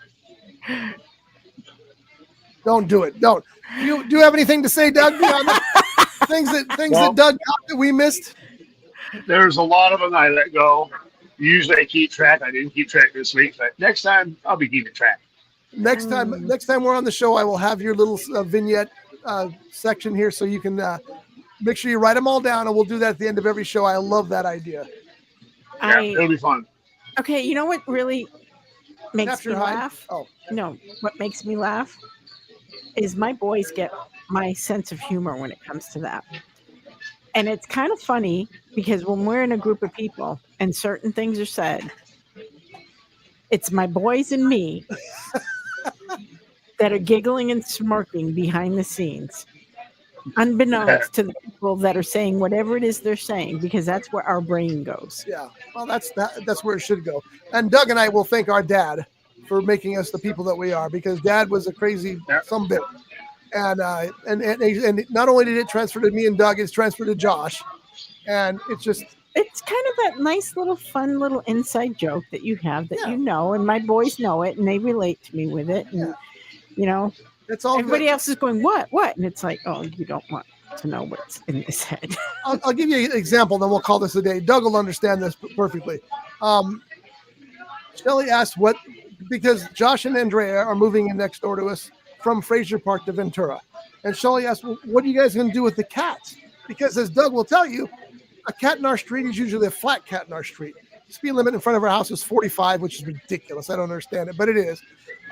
Don't do it. Don't. Do you have anything to say, Doug? Things that Doug got that we missed? There's a lot of them I let go. Usually I keep track. I didn't keep track this week, but next time I'll be keeping track. Next time we're on the show, I will have your little vignette section here so you can make sure you write them all down, and we'll do that at the end of every show. I love that idea. Yeah, it'll be fun. Okay, you know what really makes me laugh? Oh. No, what makes me laugh is my boys get my sense of humor when it comes to that. And it's kind of funny because when we're in a group of people and certain things are said, it's my boys and me that are giggling and smirking behind the scenes, unbeknownst to the people that are saying whatever it is they're saying, because that's where our brain goes. Yeah, well, that's where it should go. And Doug and I will thank our dad for making us the people that we are, because Dad was a crazy sumbitch. And not only did it transfer to me and Doug, it's transferred to Josh. And it's kind of that nice little fun little inside joke that you have that you know, and my boys know it and they relate to me with it. And you know, it's all everybody good. else is going, what? And it's like, oh, you don't want to know what's in his head. I'll give you an example, then we'll call this a day. Doug will understand this perfectly. Shelly asked because Josh and Andrea are moving in next door to us from Fraser Park to Ventura. And Shelly asked, well, what are you guys going to do with the cats? Because as Doug will tell you, a cat in our street is usually a flat cat in our street. The speed limit in front of our house is 45, which is ridiculous. I don't understand it, but it is.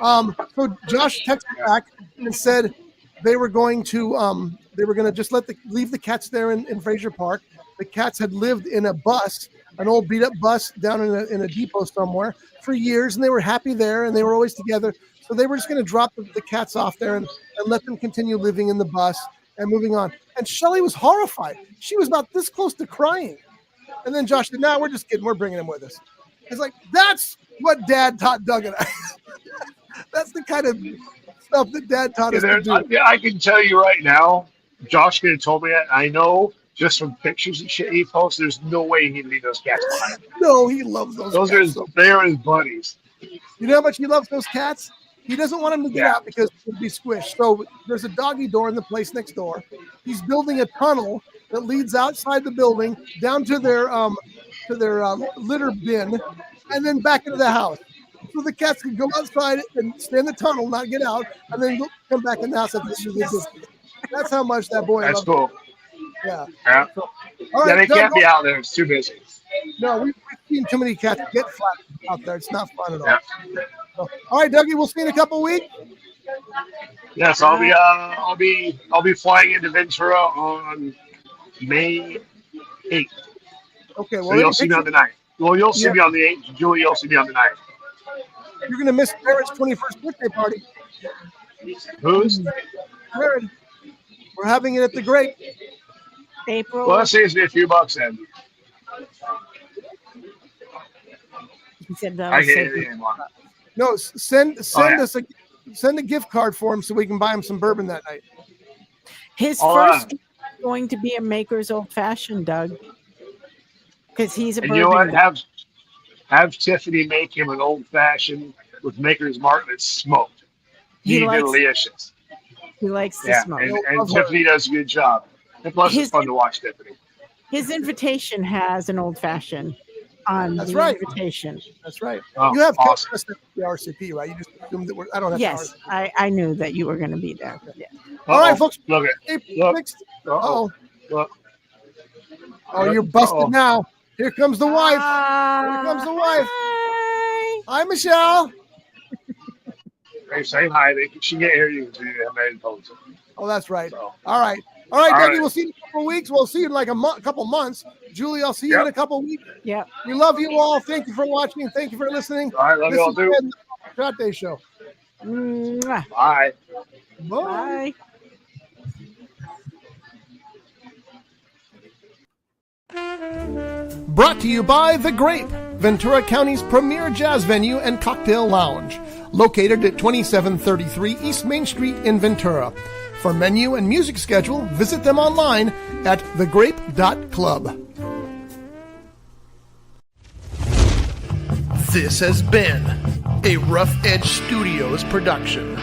So Josh texted back and said they were going to just leave the cats there in Fraser Park. The cats had lived in a bus, an old beat up bus down in a depot somewhere for years, and they were happy there, and they were always together. So they were just going to drop the cats off there and let them continue living in the bus and moving on. And Shelly was horrified. She was about this close to crying. And then Josh said, "No, we're just kidding. We're bringing him with us." It's like, that's what Dad taught Doug and I. That's the kind of stuff that Dad taught us to do. I can tell you right now, Josh could have told me that. I know just from pictures and shit he posts, there's no way he'd leave those cats behind. No, he loves those cats. They're his buddies. You know how much he loves those cats? He doesn't want them to get out because they'd be squished. So there's a doggy door in the place next door. He's building a tunnel that leads outside the building down to their litter bin and then back into the house. So the cats can go outside and stay in the tunnel, not get out, and then come back in the house. That's how much that boy loves. That's cool. Yeah. So, all right, they can't be out there. It's too busy. No, we've seen too many cats get flat out there. It's not fun at all. Yeah. So, all right, Dougie, we'll see you in a couple of weeks. Yes, I'll be flying into Ventura on May 8th. Okay, well, so you'll see me on the 9th. Well, you'll see me on the 8th. Julie, you'll see me on the 9th. You're going to miss Jared's 21st birthday party. Who's? Jared. We're having it at the Grape. April. Well, that saves me a few bucks then. He said that I was get safe. anything on. No, send a gift card for him so we can buy him some bourbon that night. His first is going to be a Maker's Old Fashioned, Doug. Because he's a bourbon. You know what? guy. Have Tiffany make him an old fashioned with Maker's Mark that's smoked. He likes- delicious. He likes to smoke. And Tiffany does a good job. And plus, it's fun to watch Tiffany. His invitation has an old fashioned on That's the right. invitation. That's right. Oh, You have awesome. kept us at the RCP, right? You just assumed that I don't have Yes, to. I knew that you were going to be there. Yeah. All right, folks. Look at April Look. 6th. Uh-oh. Look. Oh, you're busted now. Here comes the wife. Here comes the wife. Hi. Hi, Michelle. Hey, say hi. She can't hear you until you have made phones. Oh, that's right. So. All right. All right, All Dougie, right. we'll see you in a couple of weeks. We'll see you in like a couple months. Julie, I'll see you in a couple of weeks. Yeah. We love you all. Thank you for watching. Thank you for listening. All right, love This you all has too. been the Shot Day Show. Mwah. Bye. Bye. Bye. Brought to you by The Grape, Ventura County's premier jazz venue and cocktail lounge, located at 2733 East Main Street in Ventura. For menu and music schedule, visit them online at thegrape.club. This has been a Rough Edge Studios production.